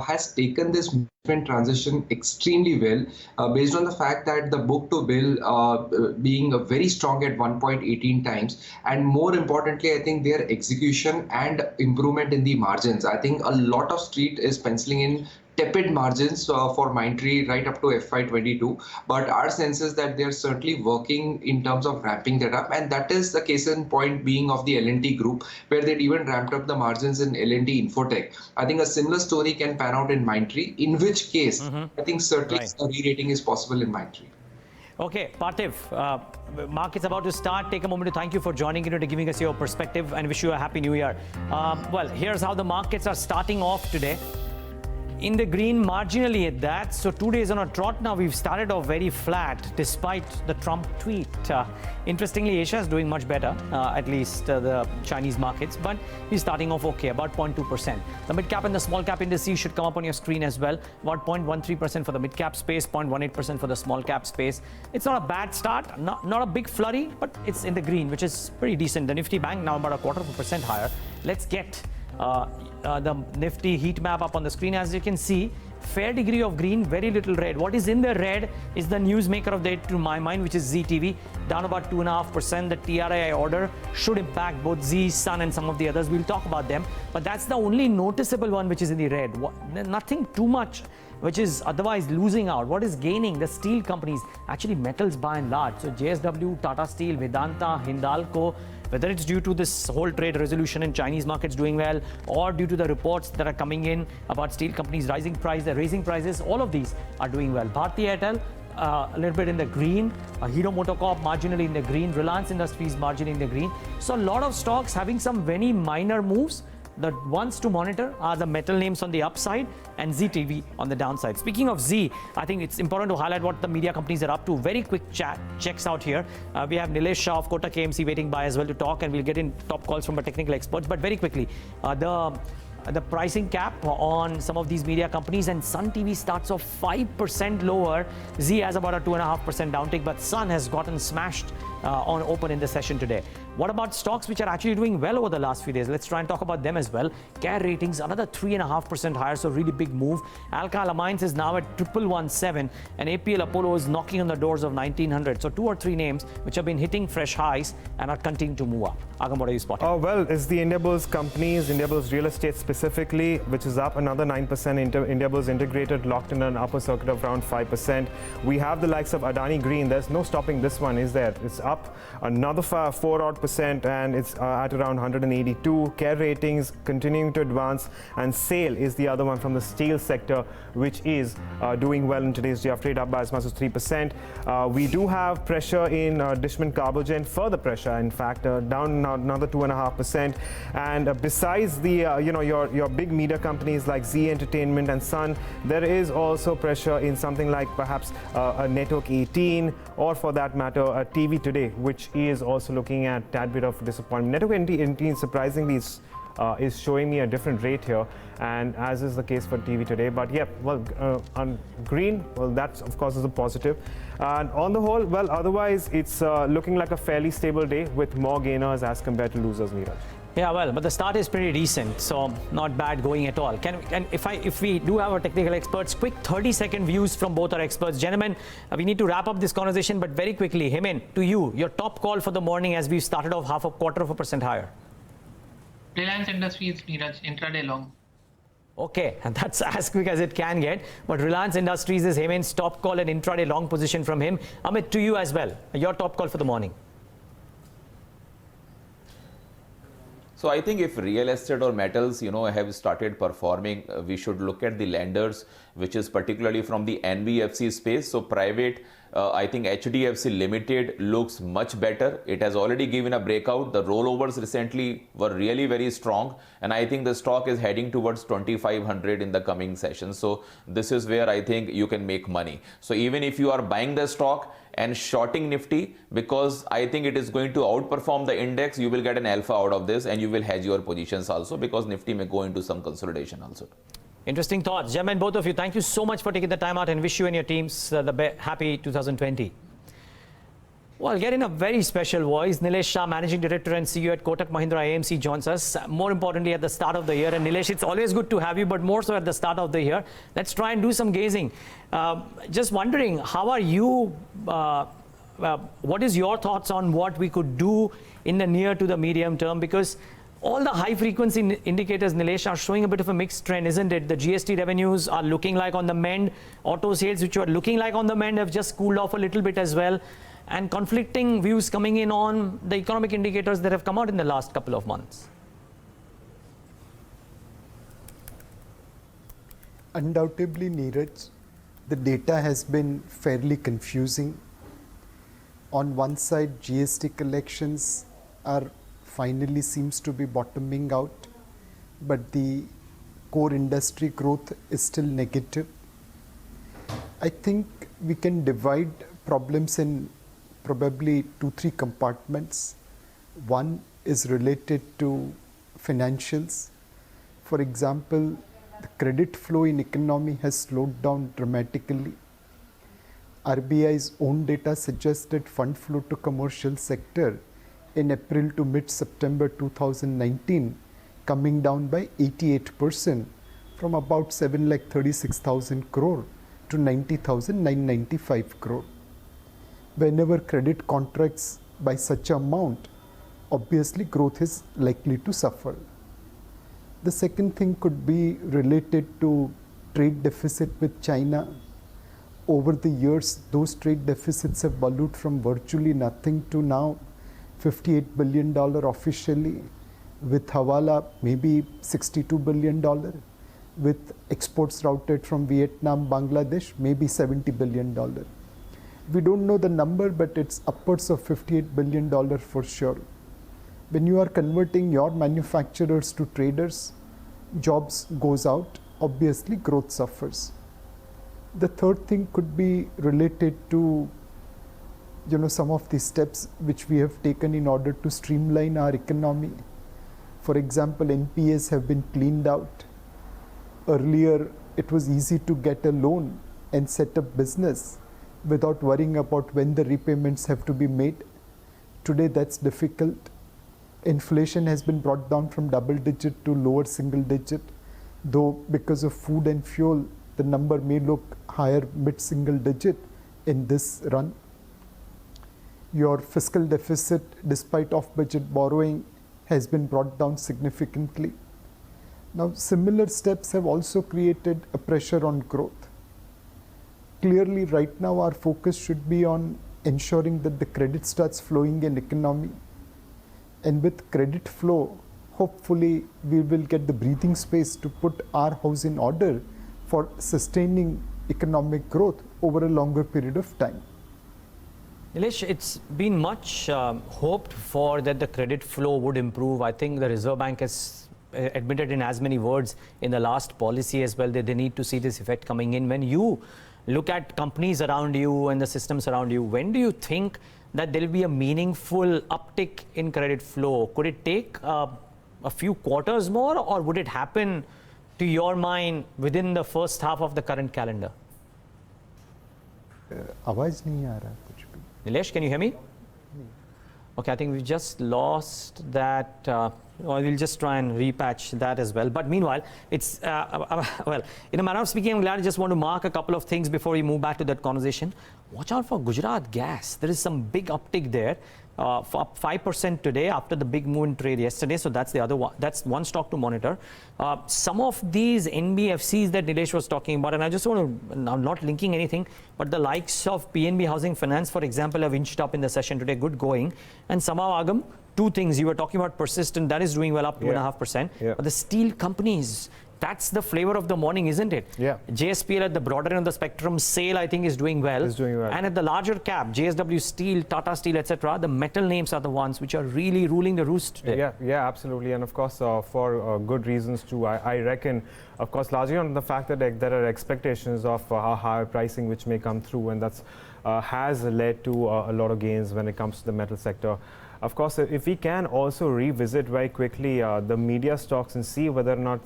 has taken this movement transition extremely well, based on the fact that the book-to-bill being very strong at 1.18 times. And more importantly, I think their execution and improvement in the margins. I think a lot of street is penciling in tepid margins for Mindtree right up to FY22, but our sense is that they're certainly working in terms of ramping that up, and that is the case in point being of the L&T group, where they'd even ramped up the margins in L&T Infotech. I think a similar story can pan out in Mindtree, in which case I think certainly a re-rating is possible in Mindtree. Okay, Parthiv, market's about to start. Take a moment to thank you for joining in and giving us your perspective, and wish you a happy new year. Well, here's how the markets are starting off today. in the green marginally at that. So 2 days on a trot now. We've started off very flat despite the Trump tweet. Interestingly, Asia is doing much better, at least the Chinese markets, but we're starting off okay, about 0.2%. The mid cap and the small cap indices should come up on your screen as well. About 0.13% for the mid cap space, 0.18% for the small cap space. It's not a bad start, not a big flurry, but it's in the green, which is pretty decent. The Nifty Bank now about 0.25% higher. Let's get the Nifty heat map up on the screen. As you can see, fair degree of green, very little red. What is in the red is the newsmaker of the day to my mind, which is ZTV, down about 2.5%. The TRAI order should impact both Z, Sun and some of the others. We'll talk about them, but that's the only noticeable one which is in the red. Nothing too much which is otherwise losing out. What is gaining? The steel companies, actually metals by and large. So JSW, Tata Steel, Vedanta, Hindalco, whether it's due to this whole trade resolution in Chinese markets doing well, or due to the reports that are coming in about steel companies raising prices, all of these are doing well. Bharti Airtel, a little bit in the green, Hero MotoCorp marginally in the green, Reliance Industries marginally in the green. So a lot of stocks having some very minor moves. The ones to monitor are the metal names on the upside and ZTV on the downside. Speaking of Z, I think it's important to highlight what the media companies are up to. Very quick checks out here. We have Nilesh Shah of Kotak AMC waiting by as well to talk, and we'll get in top calls from our technical experts. But very quickly, the pricing cap on some of these media companies, and Sun TV starts off 5% lower. Z has about a 2.5% downtick, but Sun has gotten smashed on open in the session today. What about stocks which are actually doing well over the last few days? Let's try and talk about them as well. KR Ratings, another 3.5% higher, so really big move. Alkyl Amines is now at 1117, and APL Apollo is knocking on the doors of 1900. So 2 or 3 names which have been hitting fresh highs and are continuing to move up. Agam, what are you spotting? Oh, well, it's the Indiabulls companies, Indiabulls Real Estate specifically, which is up another 9%. Indiabulls Integrated locked in an upper circuit of around 5%. We have the likes of Adani Green. There's no stopping this one, is there? It's up another 4% and it's at around 182. KR Ratings continuing to advance, and SAIL is the other one from the steel sector, which is doing well in today's day of trade, up by as much as 3%. We do have pressure in Dishman Carbogen, further pressure in fact, down another 2.5%. And besides the your big media companies like Z Entertainment and Sun, there is also pressure in something like perhaps a Network 18, or for that matter a TV Today, which is also looking at a tad bit of disappointment. Network 18 surprisingly is showing me a different rate here, and as is the case for TV Today. But yeah, well, on green, well, that of course is a positive. And on the whole, well, otherwise it's looking like a fairly stable day with more gainers as compared to losers, Neeraj. Yeah, well, but the start is pretty decent, so not bad going at all. And if we do have our technical experts, quick 30-second views from both our experts. Gentlemen, we need to wrap up this conversation, but very quickly, Hemen, to you, your top call for the morning as we've started off 0.25% higher. Reliance Industries, Neeraj, intraday long. Okay, and that's as quick as it can get. But Reliance Industries is Hemen's top call, and intraday long position from him. Amit, to you as well, your top call for the morning. So I think if real estate or metals, have started performing, we should look at the lenders, which is particularly from the NBFC space. So private, I think HDFC Limited looks much better. It has already given a breakout. The rollovers recently were really very strong, and I think the stock is heading towards 2500 in the coming session. So this is where I think you can make money. So even if you are buying the stock and shorting Nifty, because I think it is going to outperform the index, you will get an alpha out of this, and you will hedge your positions also, because Nifty may go into some consolidation also. Interesting thoughts. Gentlemen, both of you, thank you so much for taking the time out, and wish you and your teams the happy 2020. Well, get in a very special voice. Nilesh Shah, Managing Director and CEO at Kotak Mahindra AMC, joins us. More importantly, at the start of the year. And Nilesh, it's always good to have you, but more so at the start of the year. Let's try and do some gazing. Just wondering, how are you? What is your thoughts on what we could do in the near to the medium term? Because all the high frequency indicators, Nilesh, are showing a bit of a mixed trend, isn't it? The GST revenues are looking like on the mend. Auto sales, which were looking like on the mend, have just cooled off a little bit as well. And conflicting views coming in on the economic indicators that have come out in the last couple of months. Undoubtedly, Neeraj, the data has been fairly confusing. On one side, GST collections are finally seems to be bottoming out, but the core industry growth is still negative. I think we can divide problems in probably 2-3 compartments. One is related to financials. For example, the credit flow in economy has slowed down dramatically. RBI's own data suggested fund flow to commercial sector in April to mid-September 2019 coming down by 88% from about 7,36,000 crore to 90,995 crore. Whenever credit contracts by such amount, obviously growth is likely to suffer. The second thing could be related to trade deficit with China. Over the years, those trade deficits have ballooned from virtually nothing to now $58 billion officially, with Hawala maybe $62 billion, with exports routed from Vietnam, Bangladesh, maybe $70 billion. We don't know the number, but it's upwards of $58 billion for sure. When you are converting your manufacturers to traders, jobs goes out, obviously growth suffers. The third thing could be related to some of the steps which we have taken in order to streamline our economy. For example, NPAs have been cleaned out. Earlier, it was easy to get a loan and set up business without worrying about when the repayments have to be made. Today, that's difficult. Inflation has been brought down from double digit to lower single digit, though because of food and fuel, the number may look higher mid-single digit in this run. Your fiscal deficit, despite off-budget borrowing, has been brought down significantly. Now, similar steps have also created a pressure on growth. Clearly, right now, our focus should be on ensuring that the credit starts flowing in economy. And with credit flow, hopefully, we will get the breathing space to put our house in order for sustaining economic growth over a longer period of time. Nilesh, it's been much hoped for that the credit flow would improve. I think the Reserve Bank has admitted in as many words in the last policy as well that they need to see this effect coming in. When you look at companies around you and the systems around you, when do you think that there will be a meaningful uptick in credit flow? Could it take a few quarters more, or would it happen, to your mind, within the first half of the current calendar? आवाज नहीं आ रहा कुछ भी. Nilesh, can you hear me? Okay, I think we just lost that. Or we'll just try and repatch that as well. But meanwhile, it's, well, in a manner of speaking, I'm glad I just want to mark a couple of things before we move back to that conversation. Watch out for Gujarat gas. There is some big uptick there, up 5% today after the big move in trade yesterday. So that's the other one. That's one stock to monitor. Some of these NBFCs that Nilesh was talking about, and I just want to, I'm not linking anything, but the likes of PNB Housing Finance, for example, have inched up in the session today. Good going. And somehow, Agam, two things. You were talking about Persistent, that is doing well, up 2.5%. Yeah. But the steel companies, that's the flavor of the morning, isn't it? Yeah. JSPL at the broader end of the spectrum, SAIL, I think, is doing well. Is doing well. And at the larger cap, JSW Steel, Tata Steel, etc., the metal names are the ones which are really ruling the roost today. Yeah, absolutely. And of course, for good reasons too. I reckon, of course, largely on the fact that there are expectations of higher pricing which may come through, and that's has led to a lot of gains when it comes to the metal sector. Of course, if we can also revisit very quickly the media stocks and see whether or not,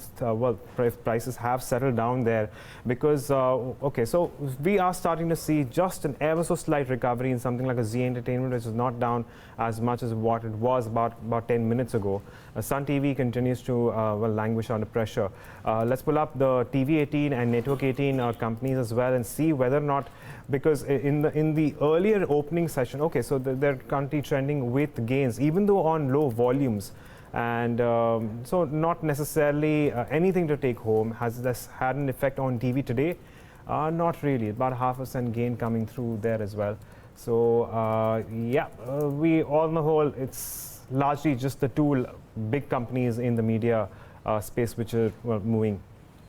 if prices have settled down there, because, okay, so we are starting to see just an ever so slight recovery in something like a Z Entertainment, which is not down as much as what it was about 10 minutes ago. Sun TV continues to languish under pressure. Let's pull up the TV18 and Network 18 companies as well and see whether or not, because in the earlier opening session, okay, so they're currently trending with gains, even though on low volumes, and so not necessarily anything to take home. Has this had an effect on TV today? Not really. About 0.5% gain coming through there as well. So yeah, we on the whole, it's largely just the two big companies in the media space which are moving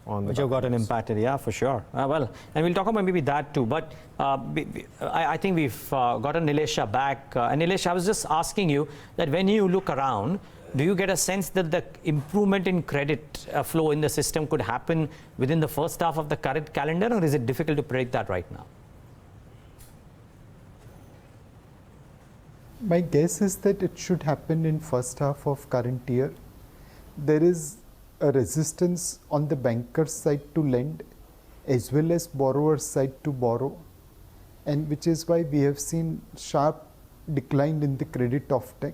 on. Which have gotten impacted, yeah, for sure. Well, and we'll talk about maybe that too. But I think we've gotten Nilesh Shah back. And Nilesh, I was just asking you that when you look around, do you get a sense that the improvement in credit flow in the system could happen within the first half of the current calendar, or is it difficult to predict that right now? My guess is that it should happen in first half of current year. There is a resistance on the banker's side to lend as well as borrower's side to borrow, and which is why we have seen sharp decline in the credit offtake.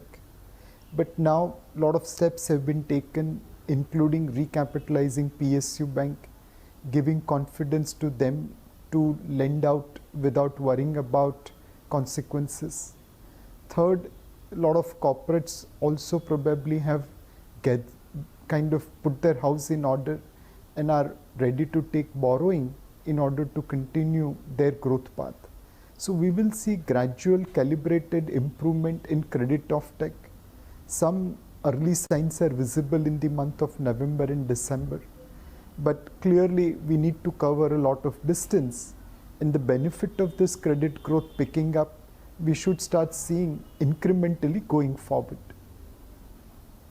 But now a lot of steps have been taken, including recapitalizing PSU Bank, giving confidence to them to lend out without worrying about consequences. Third, a lot of corporates also probably have kind of put their house in order and are ready to take borrowing in order to continue their growth path. So we will see gradual calibrated improvement in credit offtake. Some early signs are visible in the month of November and December, but clearly we need to cover a lot of distance, and the benefit of this credit growth picking up we should start seeing incrementally going forward.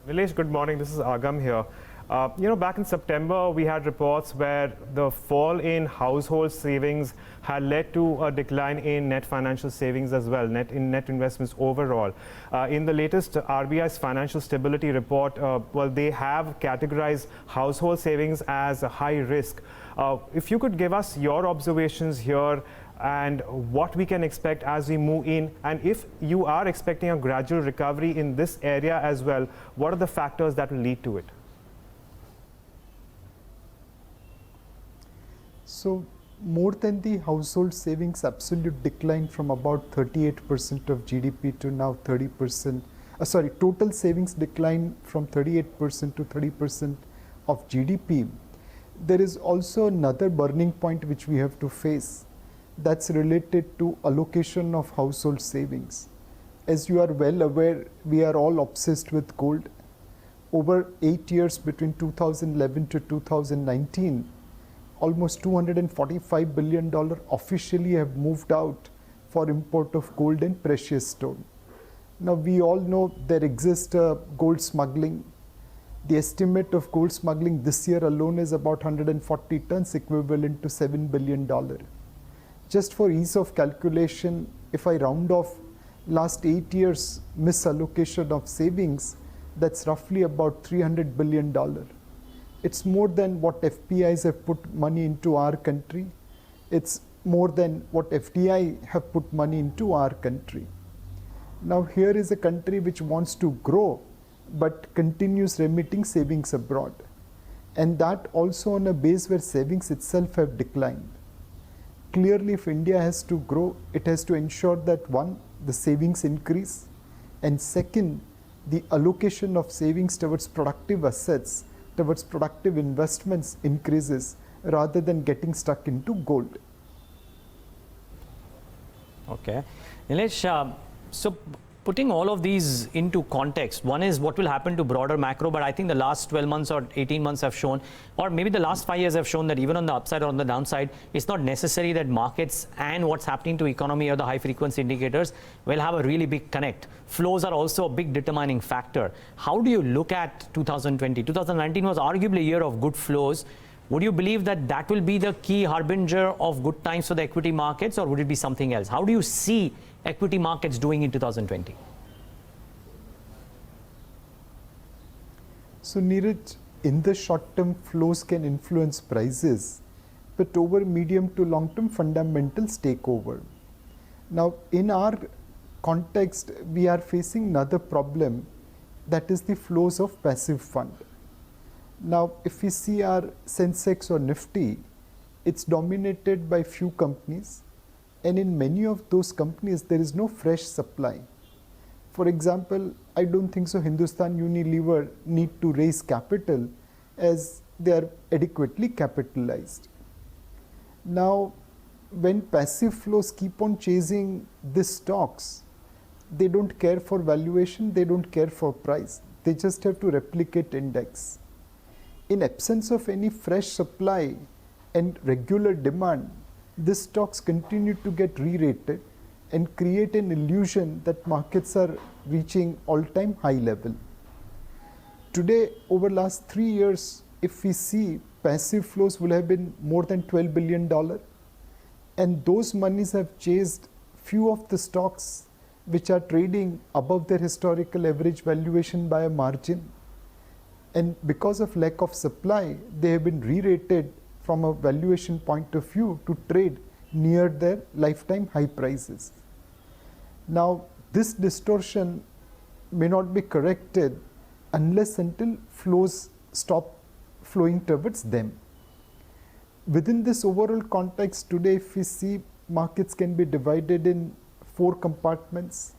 Nilesh, good morning. This is Agam here. Back in September, we had reports where the fall in household savings had led to a decline in net financial savings as well, net investments overall. In the latest RBI's financial stability report, they have categorized household savings as a high risk. If you could give us your observations here and what we can expect as we move in, and if you are expecting a gradual recovery in this area as well, what are the factors that will lead to it? So more than the household savings absolute decline from about 38% of GDP to now 30%, total savings decline from 38% to 30% of GDP. There is also another burning point which we have to face, that's related to allocation of household savings. As you are well aware, we are all obsessed with gold. Over 8 years between 2011 to 2019, almost $245 billion officially have moved out for import of gold and precious stone. Now we all know there exists gold smuggling. The estimate of gold smuggling this year alone is about 140 tons, equivalent to $7 billion. Just for ease of calculation, if I round off last 8 years misallocation of savings, that's roughly about $300 billion. It's more than what FPIs have put money into our country. It's more than what FDI have put money into our country. Now here is a country which wants to grow, but continues remitting savings abroad. And that also on a base where savings itself have declined. Clearly, if India has to grow, it has to ensure that one, the savings increase, and second, the allocation of savings towards productive assets, towards productive investments increases rather than getting stuck into gold. Okay. Nilesh, so putting all of these into context, one is what will happen to broader macro, but I think the last 12 months or 18 months have shown, or maybe the last 5 years have shown that even on the upside or on the downside, it's not necessary that markets and what's happening to economy or the high frequency indicators will have a really big connect. Flows are also a big determining factor. How do you look at 2020? 2019 was arguably a year of good flows. Would you believe that that will be the key harbinger of good times for the equity markets, or would it be something else? How do you see equity markets doing in 2020? So Neeraj, in the short term, flows can influence prices, but over medium to long term, fundamentals take over. Now in our context, we are facing another problem, that is the flows of passive fund. Now if we see our Sensex or Nifty, it's dominated by few companies, and in many of those companies there is no fresh supply. For example, I don't think so Hindustan Unilever need to raise capital as they are adequately capitalized. Now when passive flows keep on chasing these stocks, they don't care for valuation, they don't care for price, they just have to replicate index. In absence of any fresh supply and regular demand, these stocks continue to get re-rated and create an illusion that markets are reaching all-time high level. today, over last 3 years, if we see, passive flows will have been more than $12 billion. And those monies have chased few of the stocks which are trading above their historical average valuation by a margin. And because of lack of supply, they have been re-rated from a valuation point of view to trade near their lifetime high prices. Now, this distortion may not be corrected unless until flows stop flowing towards them. Within this overall context, today if we see, markets can be divided in 4 compartments.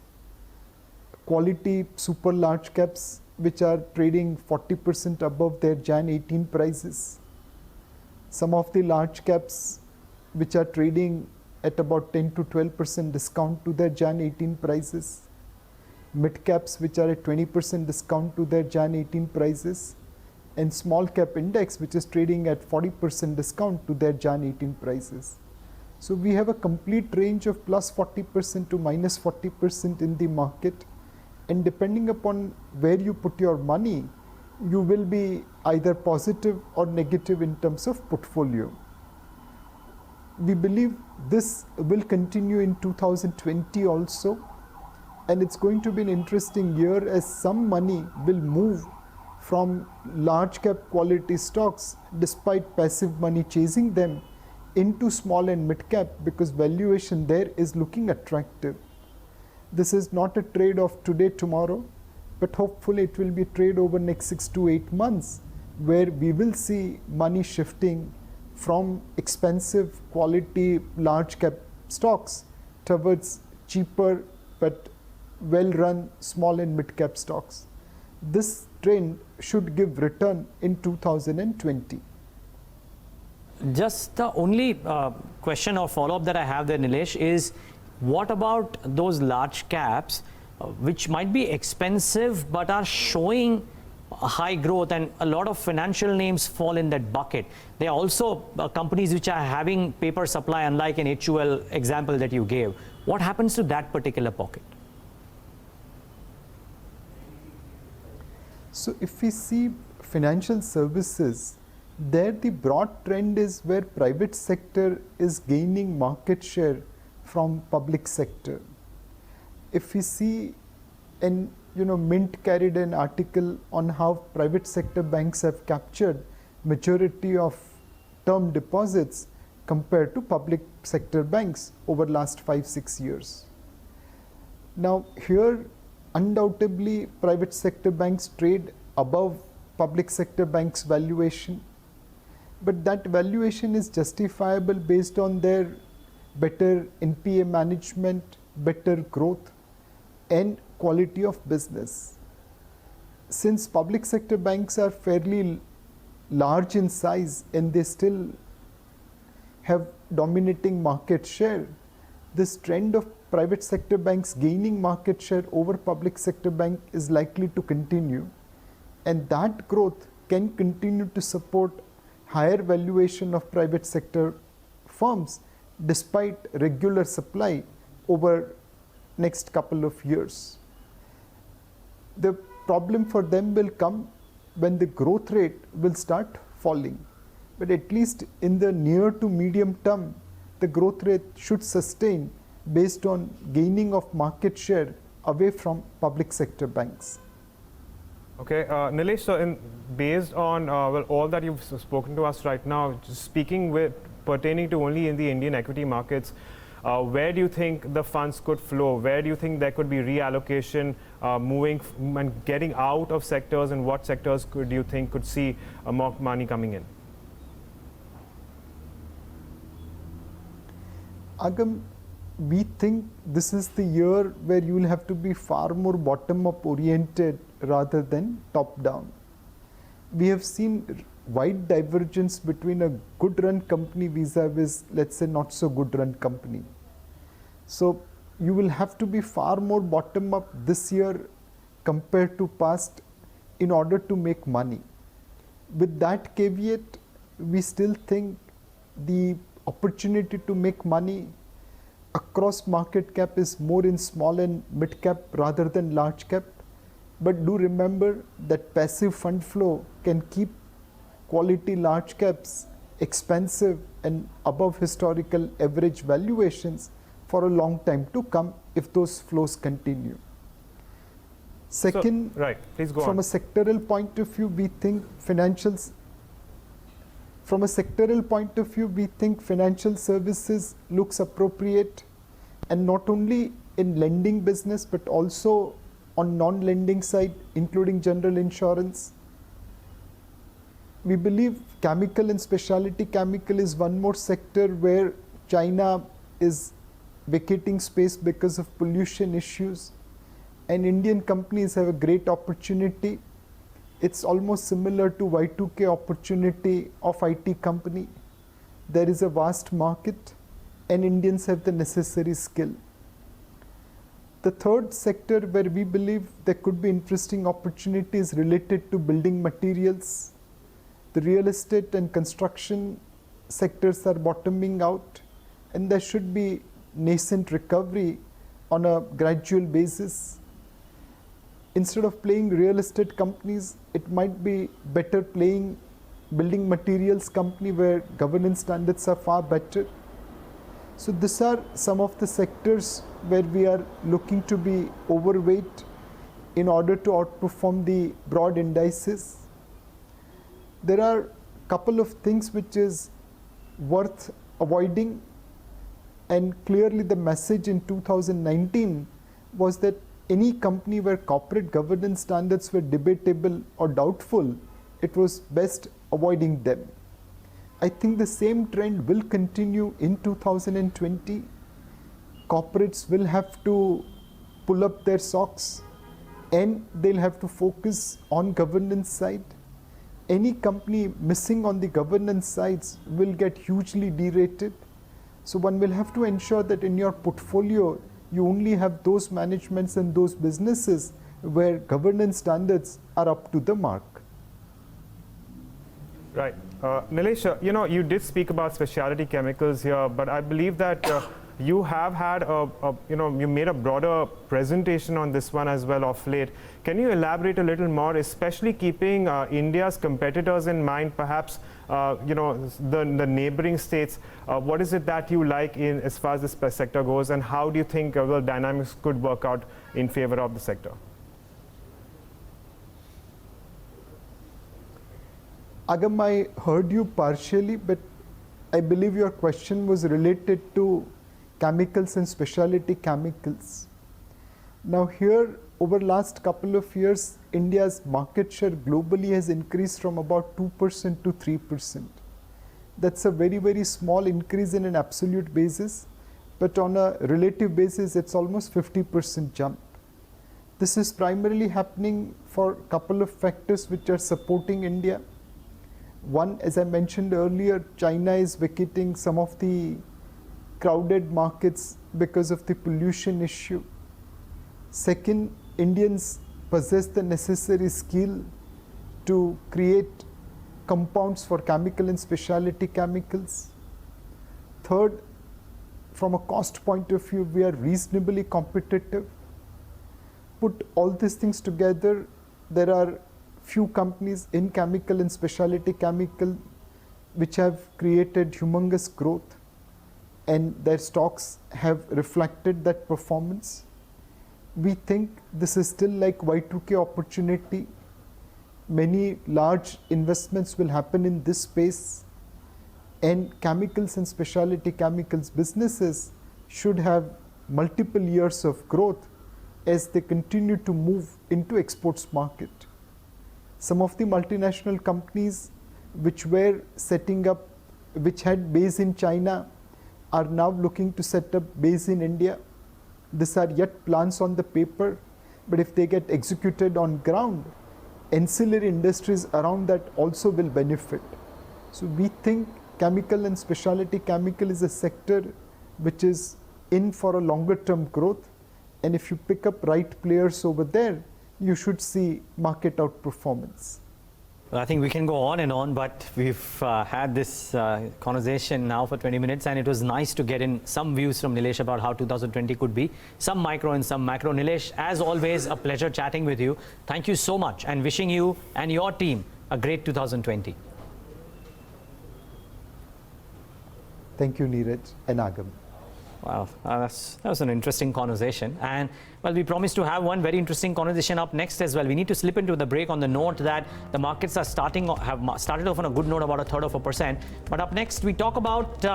Quality super large caps, which are trading 40% above their Jan 18 prices. Some of the large caps which are trading at about 10 to 12% discount to their Jan 18 prices. Mid caps which are at 20% discount to their Jan 18 prices. And small cap index which is trading at 40% discount to their Jan 18 prices. So we have a complete range of plus 40% to minus 40% in the market, and depending upon where you put your money, you will be either positive or negative in terms of portfolio. We believe this will continue in 2020 also, and it's going to be an interesting year as some money will move from large cap quality stocks despite passive money chasing them into small and mid cap because valuation there is looking attractive. This is not a trade of today, tomorrow, but hopefully it will be a trade over next 6 to 8 months where we will see money shifting from expensive quality large cap stocks towards cheaper but well run small and mid cap stocks. This trend should give return in 2020. Just the only question or follow-up that I have there, Nilesh, is what about those large caps which might be expensive but are showing high growth, and a lot of financial names fall in that bucket. They are also companies which are having paper supply, unlike an HUL example that you gave. What happens to that particular pocket? So if we see financial services, there the broad trend is where private sector is gaining market share from public sector. If we see, and Mint carried an article on how private sector banks have captured majority of term deposits compared to public sector banks over last 5-6 years. Now here undoubtedly private sector banks trade above public sector banks valuation, but that valuation is justifiable based on their better NPA management, better growth and quality of business. Since public sector banks are fairly large in size and they still have dominating market share, this trend of private sector banks gaining market share over public sector bank is likely to continue, and that growth can continue to support higher valuation of private sector firms despite regular supply over next couple of years. The problem for them will come when the growth rate will start falling, but at least in the near to medium term the growth rate should sustain based on gaining of market share away from public sector banks. Okay, Nilesh, so based on all that you've spoken to us right now, just speaking with pertaining to only in the Indian equity markets, where do you think the funds could flow? Where do you think there could be reallocation moving and getting out of sectors, and what sectors do you think could see more money coming in? Agam, we think this is the year where you will have to be far more bottom-up oriented rather than top-down. We have seen wide divergence between a good run company vis-a-vis, let's say, not so good run company. So you will have to be far more bottom-up this year compared to past in order to make money. With that caveat, we still think the opportunity to make money across market cap is more in small and mid cap rather than large cap. But do remember that passive fund flow can keep quality large caps expensive and above historical average valuations for a long time to come if those flows continue. Second, right, please go from on. a sectoral point of view, we think financials. From a sectoral point of view, we think financial services looks appropriate, and not only in lending business but also on non-lending side, including general insurance. We believe chemical and specialty chemical is one more sector where China is vacating space because of pollution issues, and Indian companies have a great opportunity. It's almost similar to Y2K opportunity of IT company. There is a vast market and Indians have the necessary skill. The third sector where we believe there could be interesting opportunities related to building materials. The real estate and construction sectors are bottoming out, and there should be nascent recovery on a gradual basis. Instead of playing real estate companies, it might be better playing building materials company where governance standards are far better. So these are some of the sectors where we are looking to be overweight in order to outperform the broad indices. There are a couple of things which is worth avoiding, and clearly the message in 2019 was that any company where corporate governance standards were debatable or doubtful, it was best avoiding them. I think the same trend will continue in 2020. Corporates will have to pull up their socks and they'll have to focus on governance side. Any company missing on the governance sides will get hugely derated. So one will have to ensure that in your portfolio, you only have those managements and those businesses where governance standards are up to the mark. Right. Nilesh, you did speak about specialty chemicals here, but I believe that you have had you made a broader presentation on this one as well of late. Can you elaborate a little more, especially keeping India's competitors in mind, perhaps the neighboring states? What is it that you like in as far as this sector goes, and how do you think the dynamics could work out in favor of the sector? Agam, I heard you partially, but I believe your question was related to chemicals and specialty chemicals. Now here, over last couple of years, India's market share globally has increased from about 2% to 3%. That's a very, very small increase in an absolute basis, but on a relative basis, it's almost 50% jump. This is primarily happening for a couple of factors which are supporting India. One, as I mentioned earlier, China is vacating some of the crowded markets because of the pollution issue. Second, Indians possess the necessary skill to create compounds for chemical and specialty chemicals. Third, from a cost point of view, we are reasonably competitive. Put all these things together, there are few companies in chemical and specialty chemical which have created humongous growth, and their stocks have reflected that performance. We think this is still like Y2K opportunity. Many large investments will happen in this space, and chemicals and specialty chemicals businesses should have multiple years of growth as they continue to move into exports market. Some of the multinational companies which were setting up, which had base in China, are now looking to set up base in India. These are yet plans on the paper, but if they get executed on ground, ancillary industries around that also will benefit. So we think chemical and specialty chemical is a sector which is in for a longer term growth, and if you pick up right players over there, you should see market outperformance. Well, I think we can go on and on, but we've had this conversation now for 20 minutes, and it was nice to get in some views from Nilesh about how 2020 could be, some micro and some macro. Nilesh, as always, a pleasure chatting with you. Thank you so much, and wishing you and your team a great 2020. Thank you, Neeraj and Agam. Wow, that was an interesting conversation. And, well, we promised to have one very interesting conversation up next as well. We need to slip into the break on the note that the markets are started off on a good note, about 1/3%. But up next, we talk about,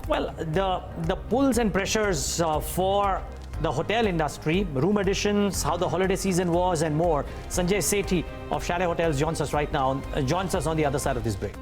well, the pulls and pressures for the hotel industry, room additions, how the holiday season was, and more. Sanjay Sethi of Chalet Hotels joins us right now, joins us on the other side of this break.